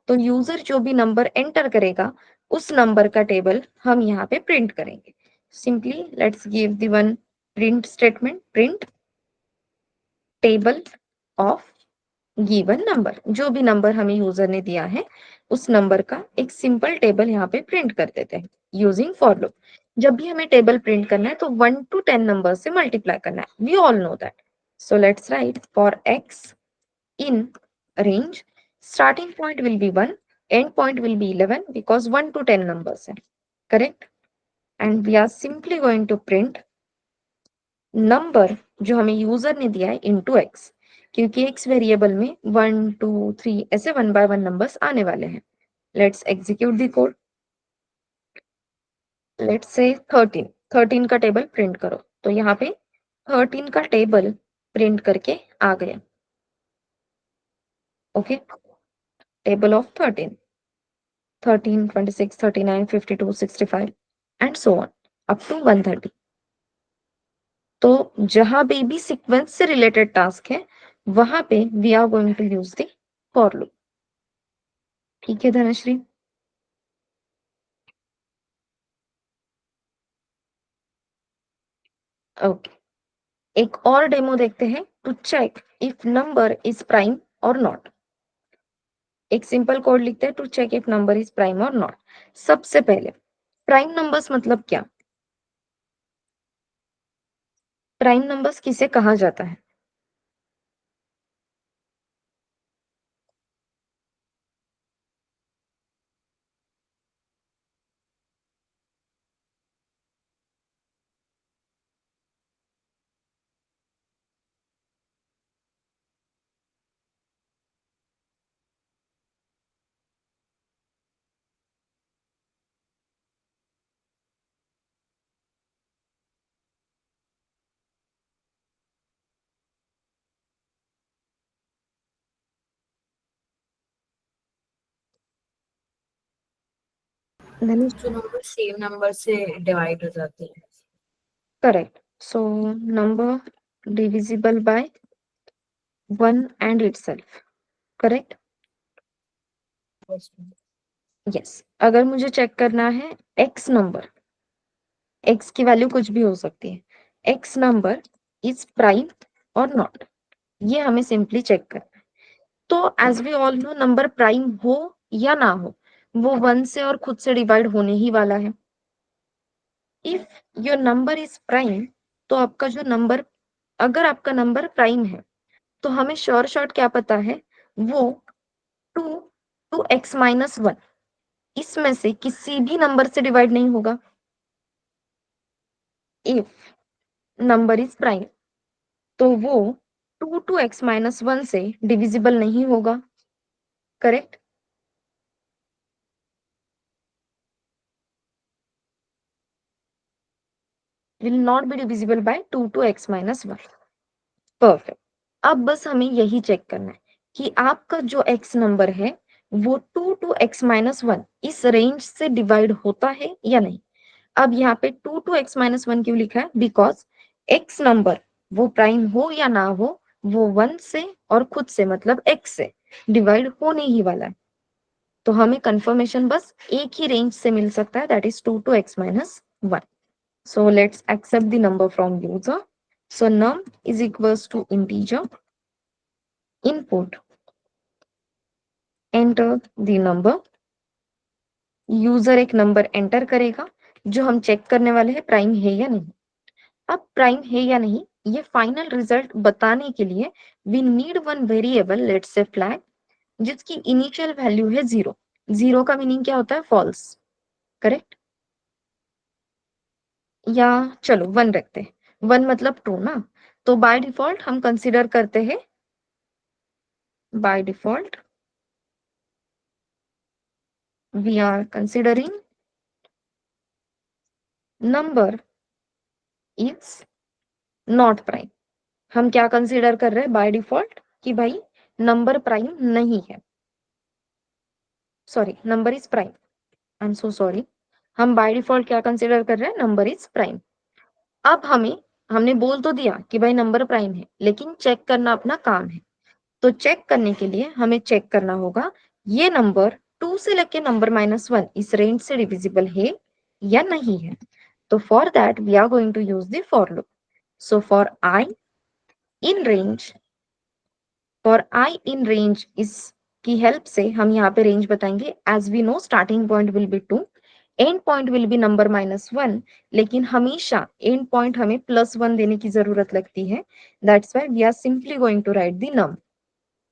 तो यूजर जो भी नंबर एंटर करेगा उस नंबर का टेबल हम यहाँ पे प्रिंट करेंगे। Simply let's give the one print statement, print table of given number, जो भी नंबर हमें यूजर ने दिया है उस नंबर का एक सिंपल टेबल यहाँ पे प्रिंट कर देते हैं यूजिंग फॉर लूप। जब भी हमें टेबल प्रिंट करना है तो 1 to 10 नंबर से मल्टीप्लाई करना है, we all know that. So let's write for x in range, starting point will be 1, end point will be 11 because 1 to 10 numbers hai, correct? And we are simply going to print number जो हमें user ने दिया है into x, क्योंकि x variable में 1 2 3 ऐसे 1 by 1 numbers आने वाले हैं। Let's execute the code. Let's say 13 का टेबल प्रिंट करो, तो यहाँ पे 13 का टेबल प्रिंट करके आ गया। Okay, table of 13, 13 26 39 52 65 and so on up to 130। तो जहां पे भी सीक्वेंस से रिलेटेड टास्क है वहां पे we are going to use the for loop. ठीक है धनश्री? ओके, एक और डेमो देखते हैं to check if number is prime और नॉट। एक सिंपल कोड लिखते हैं to check if number is prime और नॉट। सबसे पहले प्राइम नंबर्स मतलब क्या? प्राइम नंबर्स किसे कहा जाता है? धनुष, जो नंबर सेम नंबर से डिवाइड हो जाते हैं। Correct. So number divisible by 1 and itself, correct? Yes. अगर मुझे चेक करना है एक्स नंबर, एक्स की वैल्यू कुछ भी हो सकती है, एक्स नंबर इज प्राइम और नॉट, ये हमें सिंपली चेक करना है। तो as we all know number prime हो या ना हो, वो 1 से और खुद से डिवाइड होने ही वाला है। If your number is prime, तो आपका जो नंबर, अगर आपका नंबर प्राइम है तो हमें श्योर शॉर्ट क्या पता है, वो 2 टू एक्स माइनस 1 इसमें से किसी भी नंबर से डिवाइड नहीं होगा। इफ नंबर इज प्राइम, तो वो 2 टू एक्स माइनस 1 से डिविजिबल नहीं होगा। Correct? Will not be divisible by 2 to x minus 1। Perfect. अब बस हमें यही चेक करना है कि आपका जो x नंबर है वो 2 टू एक्स माइनस 1 इस रेंज से डिवाइड होता है या नहीं। अब यहाँ पे 2 टू एक्स माइनस 1 क्यों लिखा है? बिकॉज x नंबर वो प्राइम हो या ना हो, वो 1 से और खुद से मतलब x से डिवाइड होने ही वाला है। तो हमें कंफर्मेशन बस एक ही रेंज से मिल सकता है, that is 2 to x minus 1। So let's accept the number from user. So num is equals to integer. Input. Enter the number. User एक नंबर एंटर करेगा जो हम चेक करने वाले हैं प्राइम है या नहीं। अब प्राइम है या नहीं ये फाइनल रिजल्ट बताने के लिए we need one variable, let's say flag, जिसकी इनिशियल वैल्यू है 0। 0 का मीनिंग क्या होता है? फॉल्स। करेक्ट? या चलो 1 रखते हैं, 1 मतलब ट्रू ना। तो बाय डिफॉल्ट हम कंसीडर करते हैं, by default we are considering number is not prime। हम क्या कंसीडर कर रहे हैं बाय डिफॉल्ट? कि भाई नंबर प्राइम नहीं है, sorry number is prime, I am so sorry. हम बाय डिफॉल्ट क्या कंसीडर कर रहे हैं? Number is prime. अब हमने बोल तो दिया कि भाई नंबर प्राइम है, लेकिन चेक करना अपना काम है। तो चेक करने के लिए हमें चेक करना होगा ये नंबर 2 से लेके नंबर -1 इस रेंज से डिविजिबल है या नहीं है। तो for that we are going to use the for loop. So in range for i in range इस की हेल्प से हम यहाँ पे रेंज बताएंगे। As we know starting point will be 2, end point will be number -1, लेकिन हमेशा and point हमें +1 देने की जरूरत लगती है। That's why we are simply going to write the num,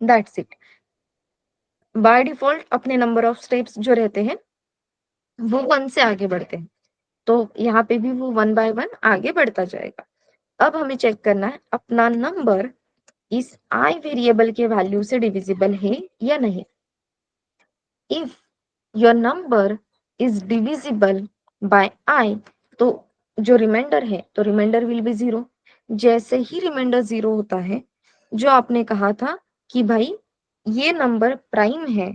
that's it. By default अपने नंबर ऑफ स्टेप्स जो रहते हैं वो 1 से आगे बढ़ते हैं, तो यहाँ पे भी वो 1 बाय 1 आगे बढ़ता जाएगा। अब हमें चेक करना है अपना नंबर इस आई वेरिएबल के वैल्यू से डिविजिबल है या नहीं। If your number is divisible by I, तो जो रिमाइंडर है तो रिमाइंडर विल बी 0। जैसे ही रिमाइंडर 0 होता है, जो आपने कहा था कि भाई ये नंबर प्राइम है,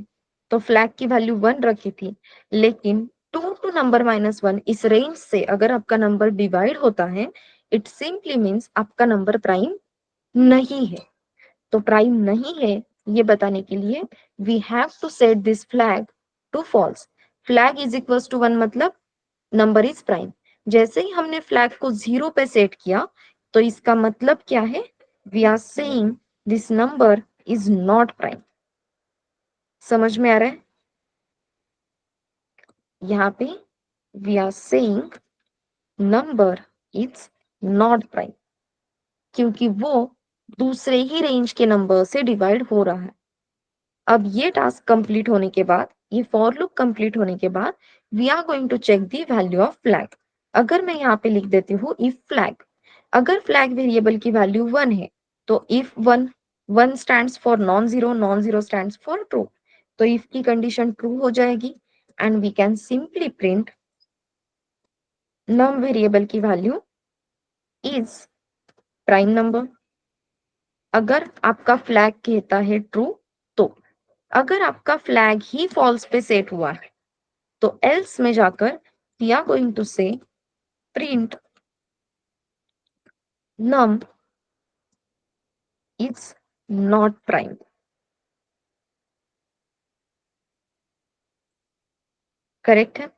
तो फ्लैग की वैल्यू 1 रखी थी, लेकिन 2 टू नंबर -1 इस रेंज से अगर आपका नंबर डिवाइड होता है, इट सिंपली मीन्स आपका नंबर प्राइम नहीं है। तो प्राइम नहीं है ये बताने के लिए we have to set this flag to false. Flag is equals to 1 मतलब नंबर इज प्राइम। जैसे ही हमने फ्लैग को 0 पे सेट किया, तो इसका मतलब क्या है? We are saying this number is not prime. समझ में आ रहा है? यहाँ पे we are saying number is not prime, क्योंकि वो दूसरे ही रेंज के नंबर से डिवाइड हो रहा है। अब ये टास्क कंप्लीट होने के बाद, ये फॉर लूप कंप्लीट होने के बाद, we are going to check the value of flag. अगर मैं यहाँ पे लिख देती हूँ इफ फ्लैग, अगर फ्लैग वेरिएबल की वैल्यू 1 है, तो if 1, 1 stands for non zero, non zero stands for true, तो इफ की कंडीशन ट्रू हो जाएगी and we can simply print num variable की वैल्यू इज प्राइम नंबर। अगर आपका फ्लैग कहता है ट्रू, तो अगर आपका फ्लैग ही फॉल्स पे सेट हुआ है, तो else में जाकर we are going to say print num is not prime। Correct है?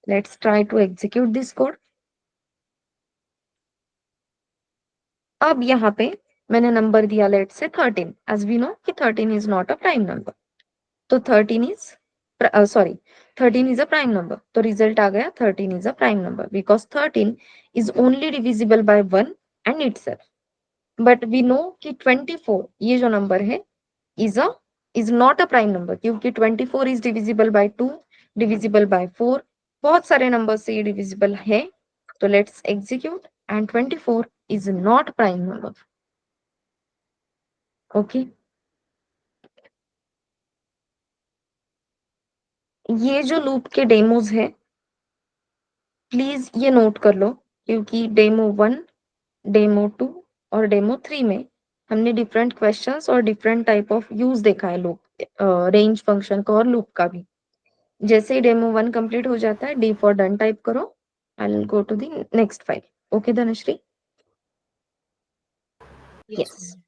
Let's try to execute this code. अब यहाँ पे मैंने नंबर दिया लेट से 13, एज वी नो कि 13 is not a prime number, तो 13 is sorry 13 is a prime number, तो रिजल्ट आ गया 13 is a prime number because 13 is only divisible by 1 and itself. But we know कि 24 ये जो नंबर है is a is not a prime number, क्योंकि 24 is divisible by 2, divisible by 4, बहुत सारे नंबर से ये divisible है, तो let's execute and 24 is not prime number. Okay, ये जो लूप के डेमोज है प्लीज ये नोट कर लो, क्योंकि डेमो 1, डेमो 2 और डेमो 3 में हमने डिफरेंट क्वेश्चंस और डिफरेंट टाइप ऑफ यूज देखा है लूप, रेंज फंक्शन का और लूप का भी। जैसे ही डेमो 1 कंप्लीट हो जाता है, डी फॉर डन टाइप करो, I will go to the next file. Okay Dhanashree? Yes, yes. ma'am.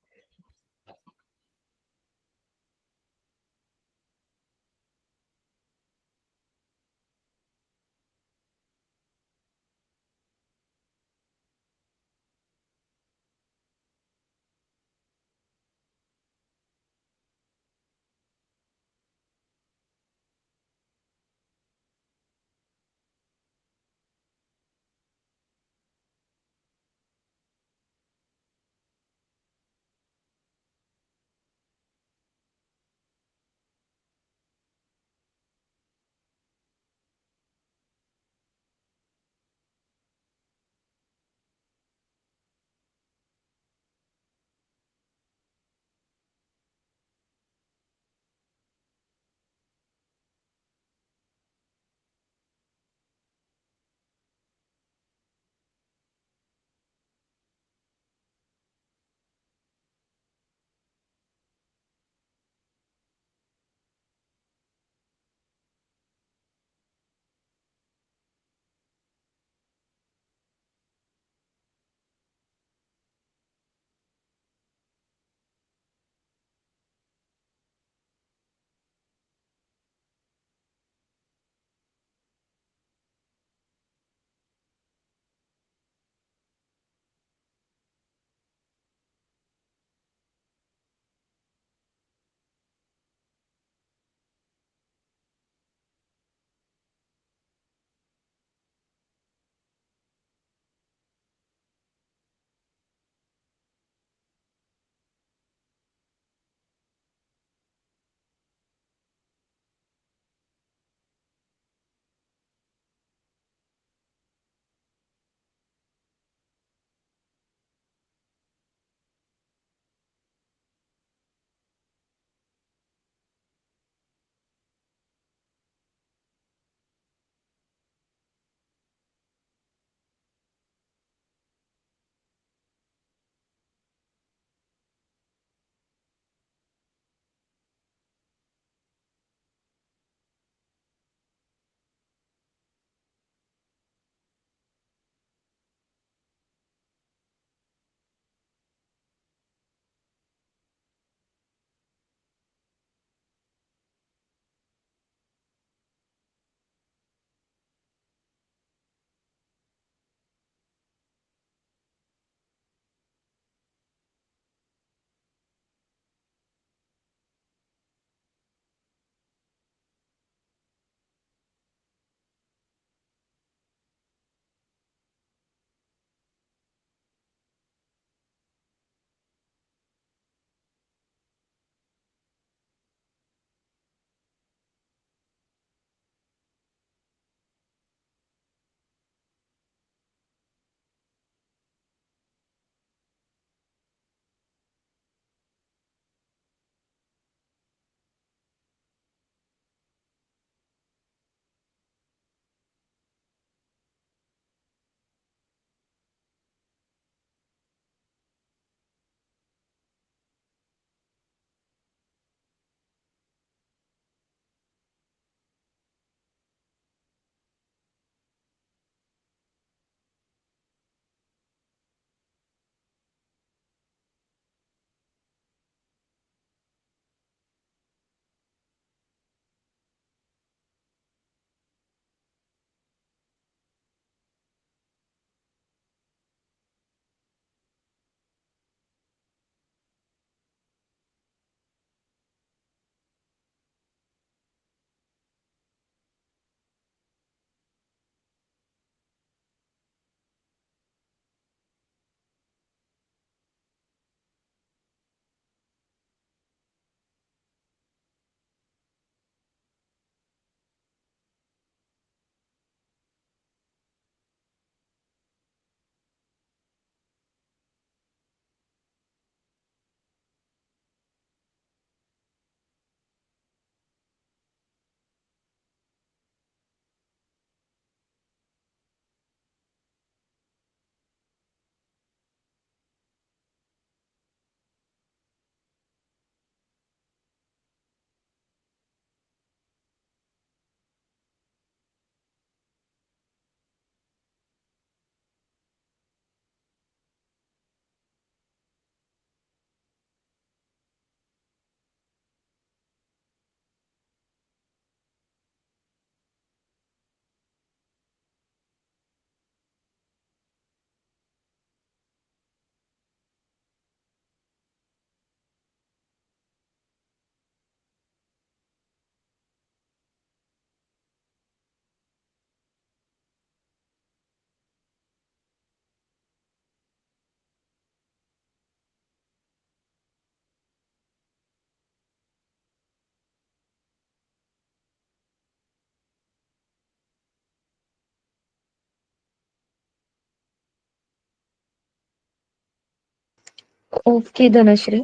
Okay Dhanashree,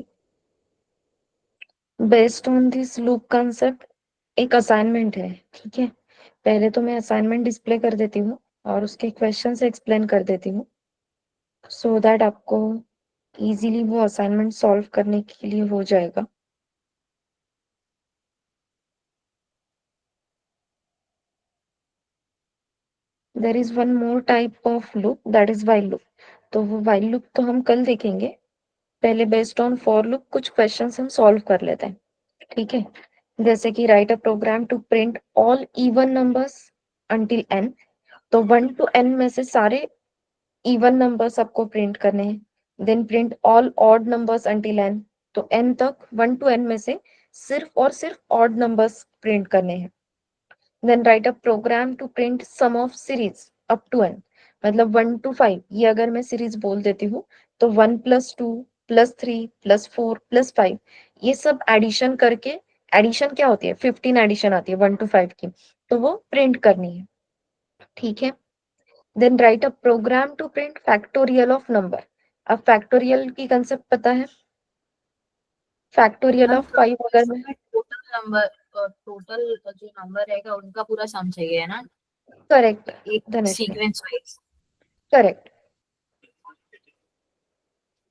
based on this loop concept एक असाइनमेंट है, ठीक है। पहले तो मैं असाइनमेंट डिस्प्ले कर देती हूँ और उसके क्वेश्चन से एक्सप्लेन कर देती हूँ, सो दैट आपको इजीली वो असाइनमेंट सॉल्व करने के लिए हो जाएगा। There is one more type of loop, that is while loop. तो वो वाइल लूप तो हम कल देखेंगे। पहले बेस्ड ऑन फॉर लूप कुछ क्वेश्चंस हम सॉल्व कर लेते हैं, ठीक है। जैसे कि write a program to print all even numbers until n। तो 1 to n में से सारे इवन नंबर्स आपको प्रिंट करने हैं। Then print all odd numbers until n। तो n तक 1 to n में से सिर्फ और सिर्फ ऑड नंबर्स प्रिंट करने हैं। Then write a program to print sum of series up to n। मतलब 1 to 5, ये अगर मैं सीरीज बोल देती हूँ तो 1 + 2 + 3 + 4 + 5, ये सब एडिशन करके, एडिशन क्या होती है, 15 एडिशन आती है 1 to 5 की, तो वो प्रिंट करनी है, ठीक है। Then write a program to print factorial of number. अब फैक्टोरियल की कंसेप्ट पता है, फैक्टोरियल मैम ऑफ 5 अगर मैं, टोटल नंबर, टोटल जो नंबर रहेगा उनका पूरा सम चाहिए है ना, करेक्ट एक धनश्री, सीक्वेंस वाइज। करेक्ट।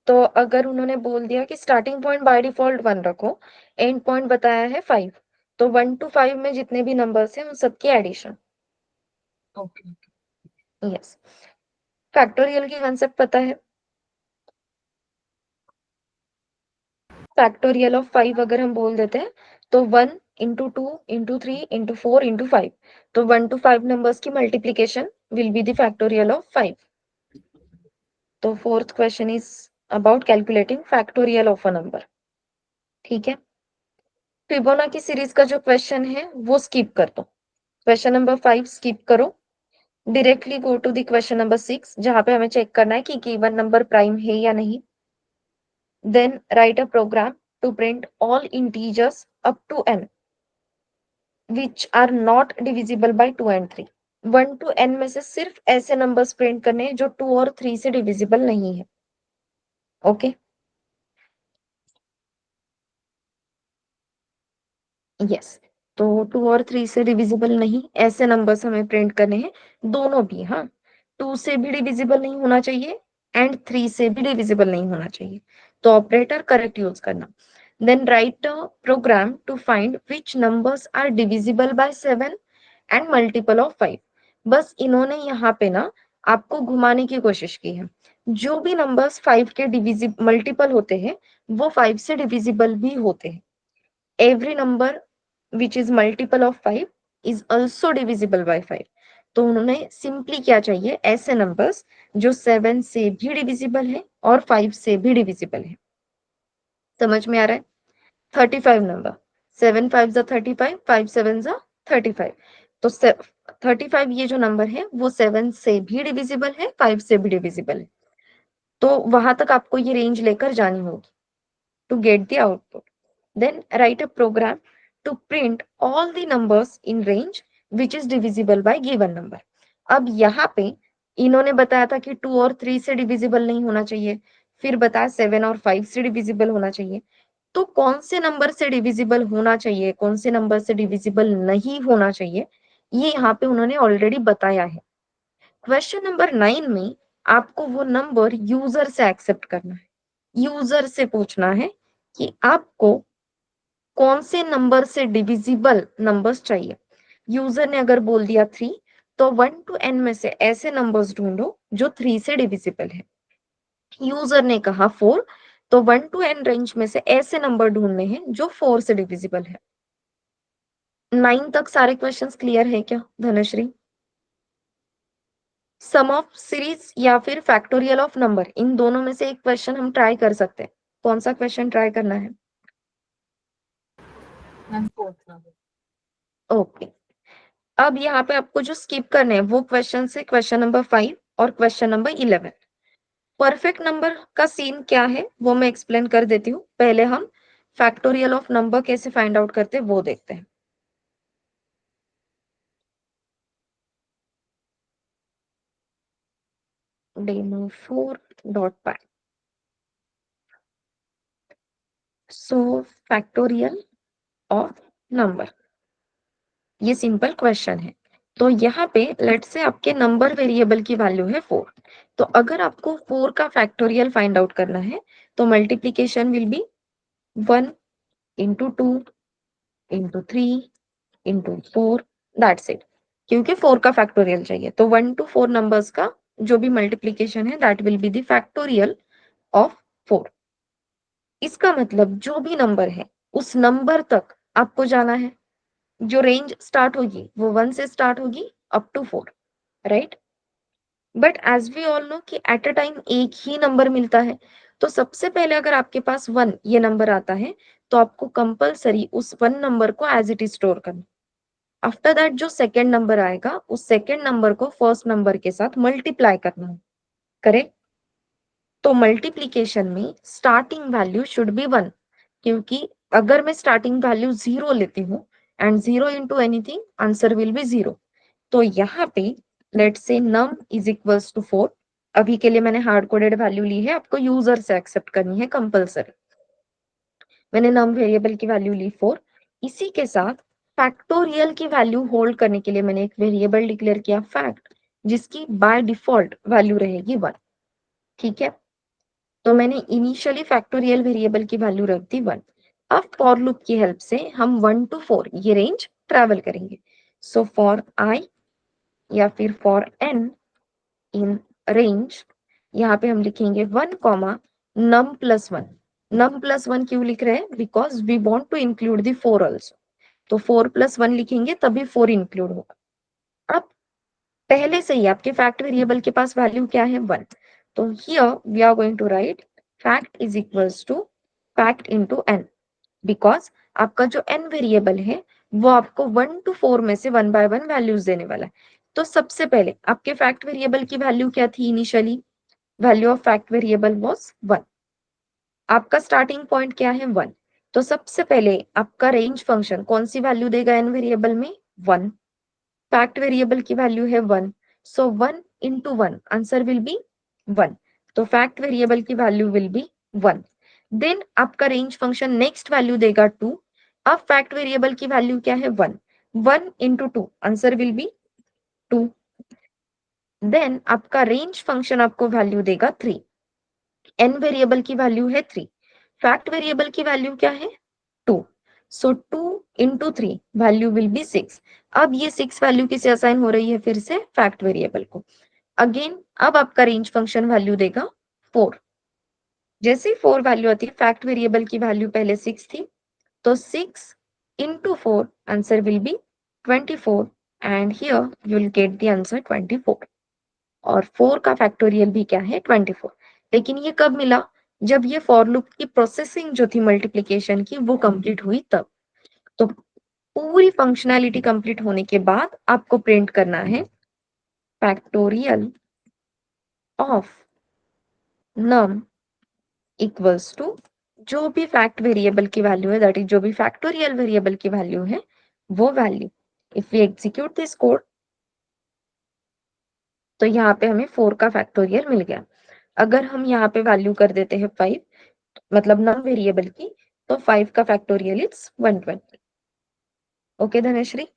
तो अगर उन्होंने बोल दिया कि स्टार्टिंग पॉइंट बाय डिफॉल्ट 1 रखो, एंड पॉइंट बताया है 5, तो 1 to 5 में जितने भी नंबर्स हैं उन सबकी एडिशन। ओके। यस, फैक्टोरियल की कंसेप्ट पता है। फैक्टोरियल ऑफ 5 अगर हम बोल देते हैं तो 1 × 2 × 3 × 4 × 5, तो 1 to 5 नंबर्स की multiplication will be the factorial of 5। तो fourth question is about calculating factorial of a number, ठीक है। फिबोनाची सीरीज का जो क्वेश्चन है वो स्किप कर दो, क्वेश्चन नंबर 5 स्किप करो। Directly go to the question number 6, जहां पे हमें चेक करना है कि गिवन नंबर प्राइम है या नहीं। Then write a program to print all integers up to n which are not divisible by 2 and 3। 1 to n में से सिर्फ ऐसे नंबर्स प्रिंट करने हैं जो 2 और 3 से डिविजिबल नहीं है, ओके। यस, तो 2 और 3 से डिविजिबल नहीं ऐसे नंबर्स हमें प्रिंट करने हैं, दोनों भी, हाँ। 2 से भी डिविजिबल नहीं होना चाहिए एंड 3 से भी डिविजिबल नहीं होना चाहिए, तो ऑपरेटर करेक्ट यूज करना। Then write a program to find which numbers are divisible by 7 and multiple of 5। बस इन्होंने यहाँ पे ना आपको घुमाने की कोशिश की है। जो भी नंबर्स 5 के डिविजिबल मल्टीपल होते हैं वो 5 से डिविजिबल भी होते हैं। every number which is multiple of 5 is also divisible by 5। तो उन्होंने सिंपली क्या चाहिए, ऐसे नंबर्स जो 7 से भी डिविजिबल है और 5 से भी डिविजिबल है। समझ में आ रहा है? 35 नंबर, 7 5 जा 35, 5 7 जा 35। तो 35 ये जो नंबर है वो 7 से भी डिविजिबल है, 5 से भी डिविजिबल है। तो वहां तक आपको ये रेंज लेकर जानी होगी to get the output. Then write a program to print all the numbers in range which is divisible by given number। अब यहाँ पे इन्होंने बताया था कि 2 और 3 से डिविजिबल नहीं होना चाहिए, फिर बताया 7 और 5 से डिविजिबल होना चाहिए। तो कौन से नंबर से डिविजिबल होना चाहिए, कौन से नंबर से डिविजिबल नहीं होना चाहिए, ये यहाँ पे उन्होंने ऑलरेडी बताया है। क्वेश्चन नंबर 9 में आपको वो नंबर यूजर से एक्सेप्ट करना है। यूजर से पूछना है कि आपको कौन से नंबर से डिविजिबल नंबर्स चाहिए। यूजर ने अगर बोल दिया 3, तो 1 to n में से ऐसे नंबर्स ढूंढो जो 3 से डिविजिबल है। यूजर ने कहा 4, तो 1 to n रेंज में से ऐसे नंबर ढूंढने हैं जो 4 से डिविजिबल है। 9 तक सारे क्वेश्चंस क्लियर है क्या धनश्री? सम ऑफ सीरीज या फिर फैक्टोरियल ऑफ नंबर, इन दोनों में से एक क्वेश्चन हम ट्राई कर सकते हैं। कौन सा क्वेश्चन ट्राई करना है? Ma'am fourth number. ओके, अब यहाँ पे आपको जो स्किप करने हैं वो क्वेश्चन से क्वेश्चन नंबर 5 और क्वेश्चन नंबर 11। परफेक्ट नंबर का सीन क्या है वो मैं एक्सप्लेन कर देती हूँ। पहले हम फैक्टोरियल ऑफ नंबर कैसे फाइंड आउट करते हैं वो देखते हैं। demo4.py। So factorial of number, ये सिंपल क्वेश्चन है। तो यहाँ पे लेट से आपके नंबर वेरिएबल की वैल्यू है 4। तो अगर आपको 4 का फैक्टोरियल फाइंड आउट करना है तो multiplication will be 1 into 2 into 3 into 4, that's it. क्योंकि 4 का फैक्टोरियल चाहिए तो 1 to 4 नंबर्स का जो भी मल्टीप्लीकेशन है that will be the factorial of 4। इसका मतलब जो भी नंबर है उस नंबर तक आपको जाना है। जो रेंज स्टार्ट होगी वो 1 से स्टार्ट होगी up to 4, right. But as we all know कि एट अ टाइम एक ही नंबर मिलता है। तो सबसे पहले अगर आपके पास 1 ये नंबर आता है तो आपको कंपलसरी उस 1 नंबर को एज इट इज स्टोर करना। आफ्टर दैट जो सेकेंड नंबर आएगा उस सेकेंड नंबर को फर्स्ट नंबर के साथ मल्टीप्लाई करना है, करेक्ट। तो मल्टीप्लीकेशन में स्टार्टिंग वैल्यू शुड बी 1, क्योंकि अगर मैं स्टार्टिंग वैल्यू 0 लेती हूँ and 0 into anything answer will B 0। तो यहाँ पे let's say num is equals to 4। अभी के लिए मैंने हार्ड कोडेड वैल्यू ली है, आपको यूजर से एक्सेप्ट करनी है कंपलसरी। मैंने num वेरिएबल की वैल्यू ली 4। इसी के साथ फैक्टोरियल की वैल्यू होल्ड करने के लिए मैंने एक वेरिएबल डिक्लेयर किया फैक्ट, जिसकी बाय डिफॉल्ट वैल्यू रहेगी 1। ठीक है, तो मैंने इनिशियली फैक्टोरियल वेरिएबल की वैल्यू रख दी 1। अब फॉर लूप की हेल्प से हम 1 to 4 ये रेंज ट्रेवल करेंगे। सो फॉर आई या फिर फॉर एन इन रेंज, यहाँ पे हम लिखेंगे 1 comma num plus 1। Num plus 1 क्यों लिख रहे हैं? Because we want to include the 4 also. तो 4 प्लस 1 लिखेंगे तभी 4 इंक्लूड होगा। अब पहले से ही आपके फैक्ट वेरिएबल के पास वैल्यू क्या है? 1। तो here we are going to write fact is equals to fact into n, because आपका जो एन वेरिएबल है वो आपको 1 to 4 में से 1 बाय 1 वैल्यूज देने वाला है। तो सबसे पहले आपके फैक्ट वेरिएबल की वैल्यू क्या थी? Initially value of fact variable was 1। आपका स्टार्टिंग पॉइंट क्या है? 1। तो सबसे पहले आपका रेंज फंक्शन कौन सी वैल्यू देगा एन वेरिएबल में? 1। फैक्ट वेरिएबल की वैल्यू है 1, सो 1 इंटू 1 आंसर विल बी 1। तो फैक्ट वेरिएबल की वैल्यू विल बी 1। देन आपका रेंज फंक्शन नेक्स्ट वैल्यू देगा 2। अब फैक्ट वेरिएबल की वैल्यू क्या है? 1। 1 into 2 answer will be 2। Then आपका रेंज फंक्शन आपको वैल्यू देगा 3। एन वेरिएबल की वैल्यू है 3, फैक्ट वेरिएबल की वैल्यू क्या है? 2। सो 2 इंटू 3 वैल्यू विल बी 6। अब ये 6 वैल्यू किसे असाइन हो रही है? फिर से फैक्ट वेरिएबल को। अगेन अब आपका रेंज फंक्शन वैल्यू देगा 4। जैसे ही 4 वैल्यू आती है, फैक्ट वेरिएबल की वैल्यू पहले 6 थी, तो 6 into 4 answer will B 24 and here you will get the answer 24। और 4 का फैक्टोरियल भी क्या है? 24। लेकिन ये कब मिला? जब ये फॉर लूप की प्रोसेसिंग जो थी मल्टीप्लिकेशन की वो कंप्लीट हुई तब। तो पूरी फंक्शनैलिटी कंप्लीट होने के बाद आपको प्रिंट करना है factorial of num equals to जो भी फैक्ट वेरिएबल की वैल्यू है, दैट इज जो भी फैक्टोरियल वेरिएबल की वैल्यू है वो value. If we execute this code तो यहाँ पे हमें 4 का फैक्टोरियल मिल गया। अगर हम यहाँ पे वैल्यू कर देते हैं 5, मतलब नम वेरिएबल की, तो 5 का factorial is 120। Okay Dhanashree.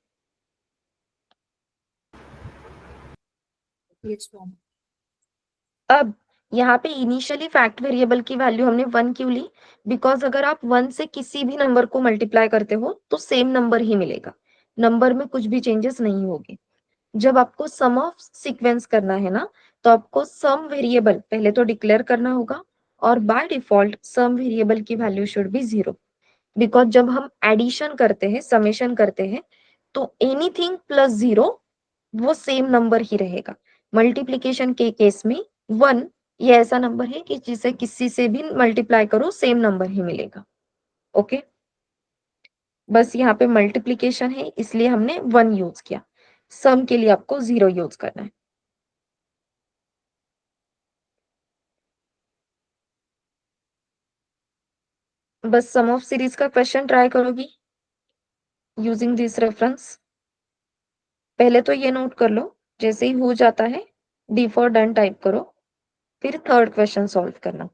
Yes, ma'am. अब यहाँ पे इनिशियली फैक्ट वेरिएबल की वैल्यू हमने 1 क्यों ली? बिकॉज अगर आप 1 से किसी भी नंबर को मल्टीप्लाई करते हो तो सेम नंबर ही मिलेगा, नंबर में कुछ भी चेंजेस नहीं होगी। जब आपको सम ऑफ सीक्वेंस करना है ना, तो आपको सम वेरिएबल पहले तो डिक्लेयर करना होगा, और बाय डिफॉल्ट सम वेरिएबल की वैल्यू शुड बी 0। बिकॉज जब हम एडिशन करते हैं, समेशन करते हैं, तो एनीथिंग प्लस 0 वो सेम नंबर ही रहेगा। मल्टीप्लीकेशन के केस में 1 ये ऐसा नंबर है कि जिसे किसी से भी मल्टीप्लाई करो सेम नंबर ही मिलेगा। ओके, बस यहाँ पे मल्टीप्लीकेशन है इसलिए हमने 1 यूज किया। सम के लिए आपको 0 यूज करना है। बस सम ऑफ सीरीज का क्वेश्चन ट्राई करोगी यूजिंग दिस रेफरेंस। पहले तो ये नोट कर लो, जैसे ही हो जाता है डी फॉर डन टाइप करो, फिर थर्ड क्वेश्चन सॉल्व करना।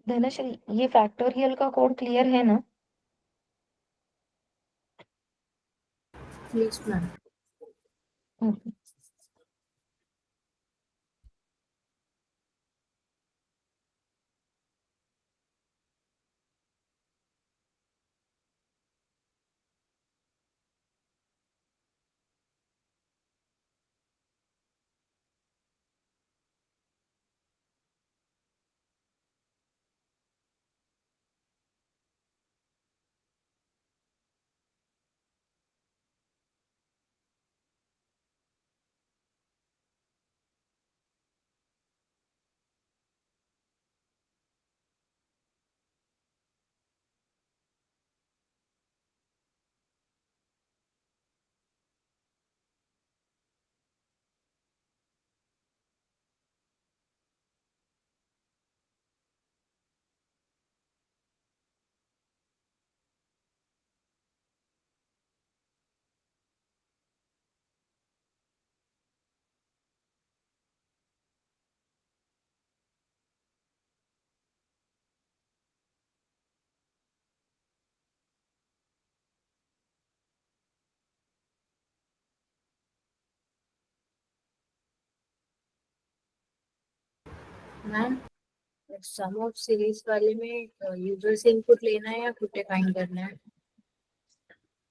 धनश्री, ये फैक्टोरियल का कोड क्लियर है ना? Yes ma'am. Okay. Ma'am, sum of series वाले में यूजर से इनपुट लेना है या खुद डिफाइन करना है?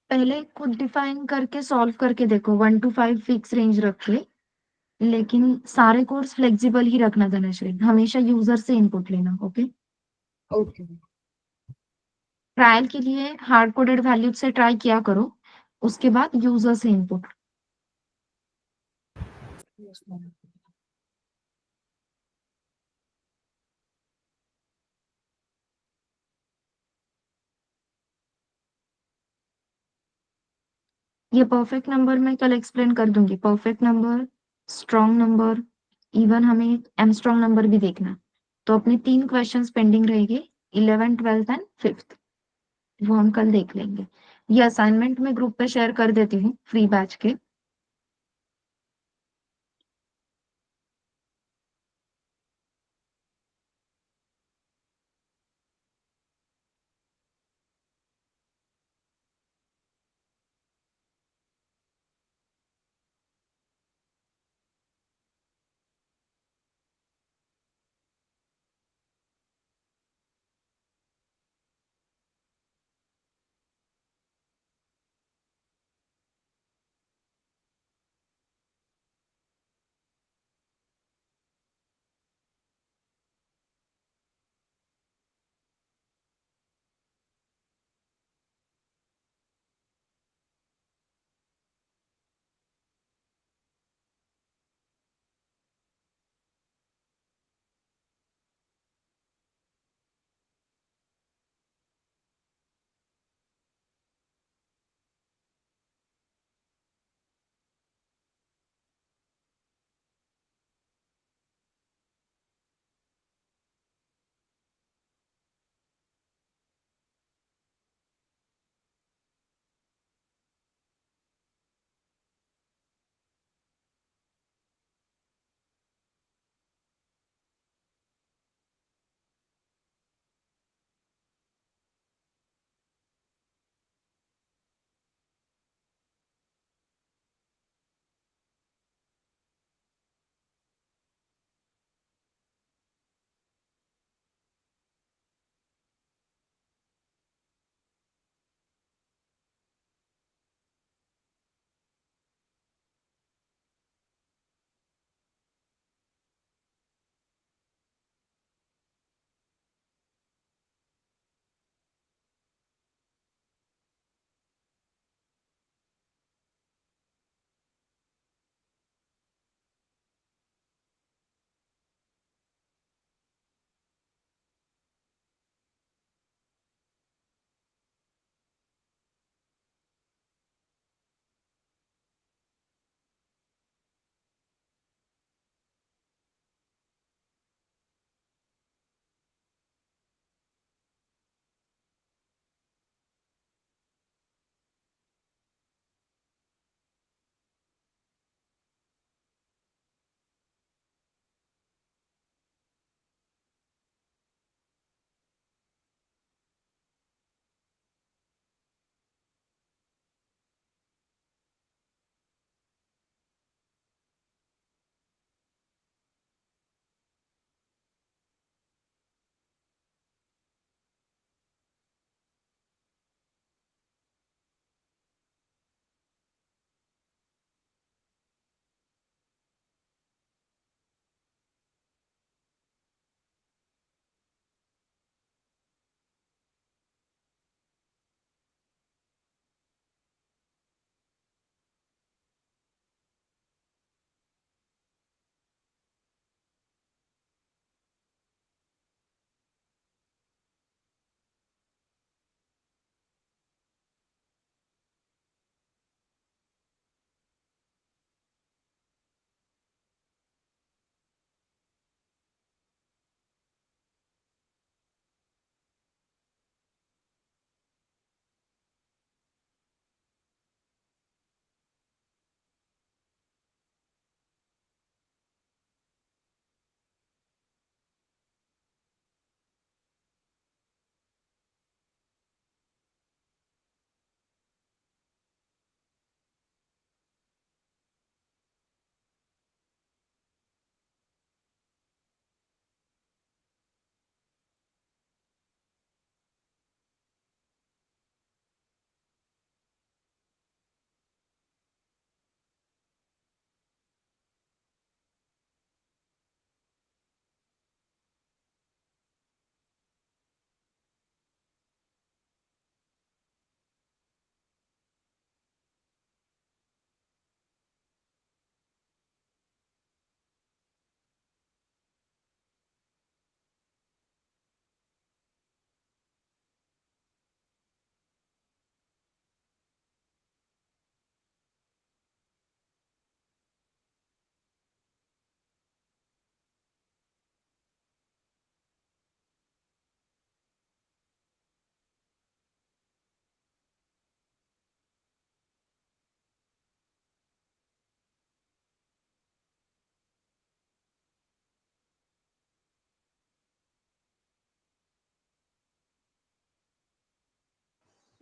पहले खुद डिफाइन करके सॉल्व करके देखो, 1 to 5 फिक्स रेंज रख के। लेकिन सारे कोर्स फ्लेक्सिबल ही रखना धनश्री, हमेशा यूजर से इनपुट लेना। ओके। ओके। ट्रायल के लिए हार्ड कोडेड वैल्यू से ट्राई किया करो, उसके बाद यूजर से इनपुट। Yes ma'am. ये परफेक्ट नंबर मैं कल एक्सप्लेन कर दूंगी। Perfect number, strong number, even हमें एम स्ट्रॉन्ग नंबर भी देखना। तो अपने 3 क्वेश्चंस पेंडिंग रहेंगे, 11th, 12th एंड 5th। वो हम कल देख लेंगे। ये असाइनमेंट मैं ग्रुप पे शेयर कर देती हूँ फ्री बैच के।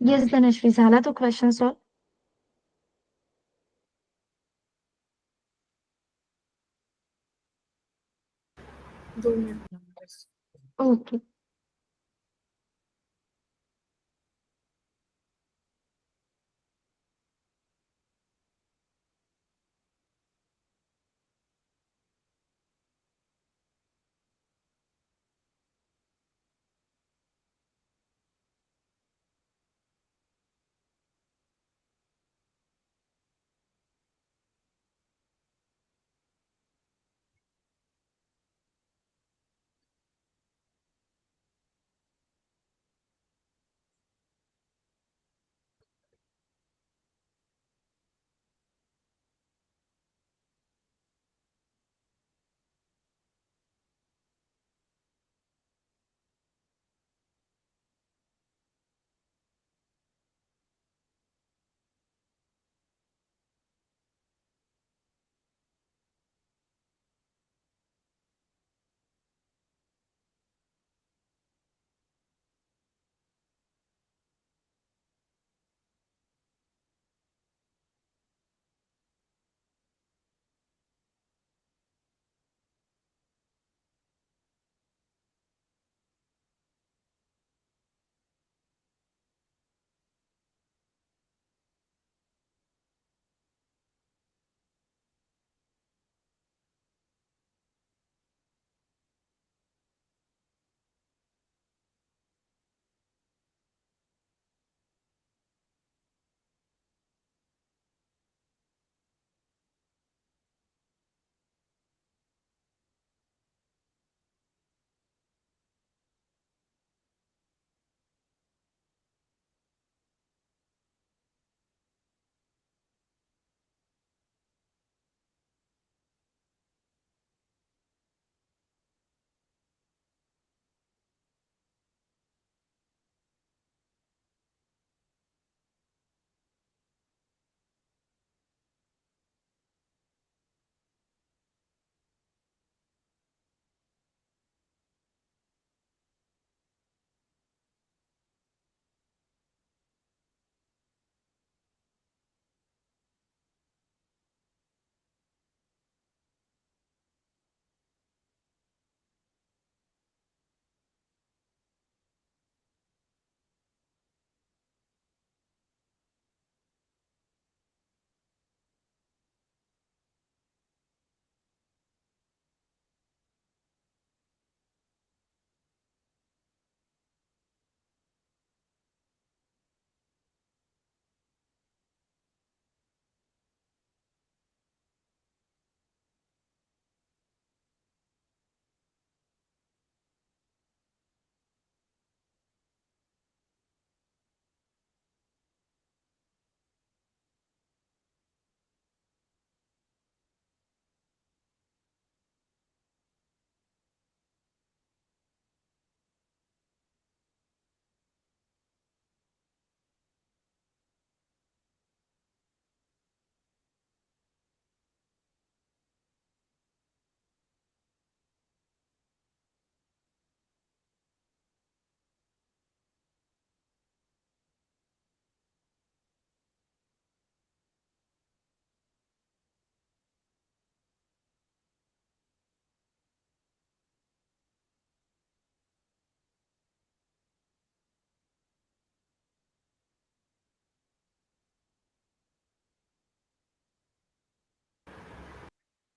येस धनश्री, झाला तो क्वेश्चन सॉल्व? 2 मिनट बस। ओके।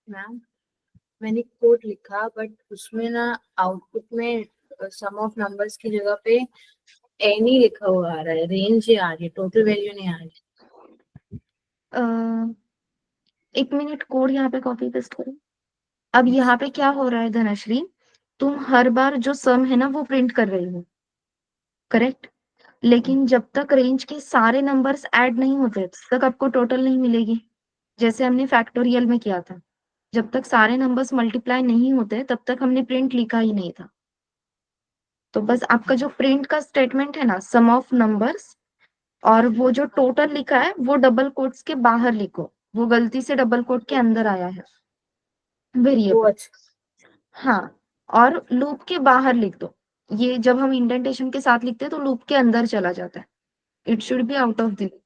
मैम, मैंने कोड लिखा बट उसमें ना आउटपुट में सम ऑफ नंबर्स की जगह पे एनी लिखा हुआ आ रहा है, रेंज ही आ रही है, टोटल वैल्यू नहीं आ रही। एक मिनट, कोड यहाँ पे कॉपी पेस्ट करो। अब यहाँ पे क्या हो रहा है धनश्री, तुम हर बार जो सम है ना वो प्रिंट कर रही हो, करेक्ट? लेकिन जब तक रेंज के सारे नंबर्स ऐड नहीं होते तब तक आपको टोटल नहीं मिलेगी, जैसे हमने फैक्टोरियल में किया था। जब तक सारे नंबर्स मल्टीप्लाई नहीं होते तब तक हमने प्रिंट लिखा ही नहीं था। तो बस आपका जो प्रिंट का स्टेटमेंट है ना, सम ऑफ नंबर्स, और वो जो टोटल लिखा है वो डबल कोट्स के बाहर लिखो, वो गलती से डबल कोट के अंदर आया है वो वेरिएबल। अच्छा। हाँ, और लूप के बाहर लिख दो। ये जब हम इंडेंटेशन के साथ लिखते हैं तो लूप के अंदर चला जाता है। It should be out of the loop.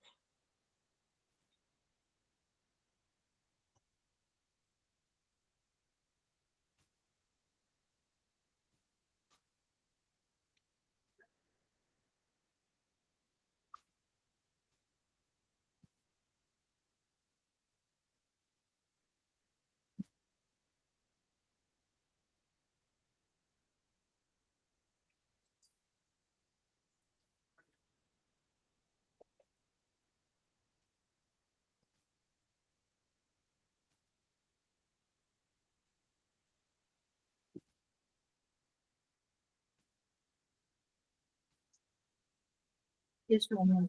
Yes, ma'am.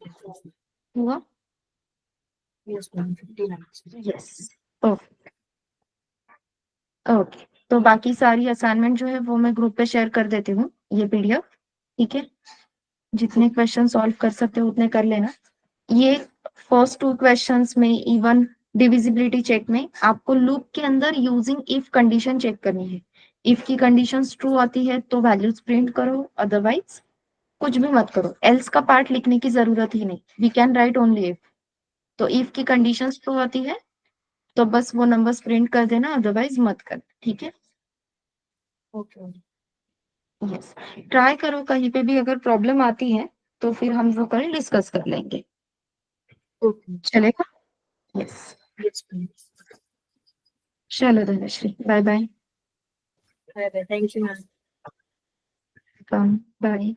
हुआ? Yes, ma'am. 59. Yes. Perfect. Okay, तो बाकी सारी असाइनमेंट जो है वो मैं ग्रुप पे शेयर कर देती हूँ, ये पीडीएफ। ठीक है, जितने क्वेश्चन सॉल्व कर सकते हो उतने कर लेना। ये फर्स्ट 2 क्वेश्चंस में, इवन डिविजिबिलिटी चेक में, आपको लूप के अंदर यूजिंग इफ कंडीशन चेक करनी है। इफ की कंडीशन ट्रू आती है तो वैल्यूज प्रिंट करो, अदरवाइज कुछ भी मत करो। एल्स का पार्ट लिखने की जरूरत ही नहीं, we can write only if. तो इफ की कंडीशन ट्रू आती है तो बस वो नंबर्स प्रिंट कर देना, अदरवाइज मत कर। ठीक है, ओके। यस। ट्राई करो, कहीं पे भी अगर प्रॉब्लम आती है तो फिर हम वो कल डिस्कस कर लेंगे। ओके। चलेगा? यस। Yes please. चलो Dhanashree, bye bye. Thank you ma'am. Bye.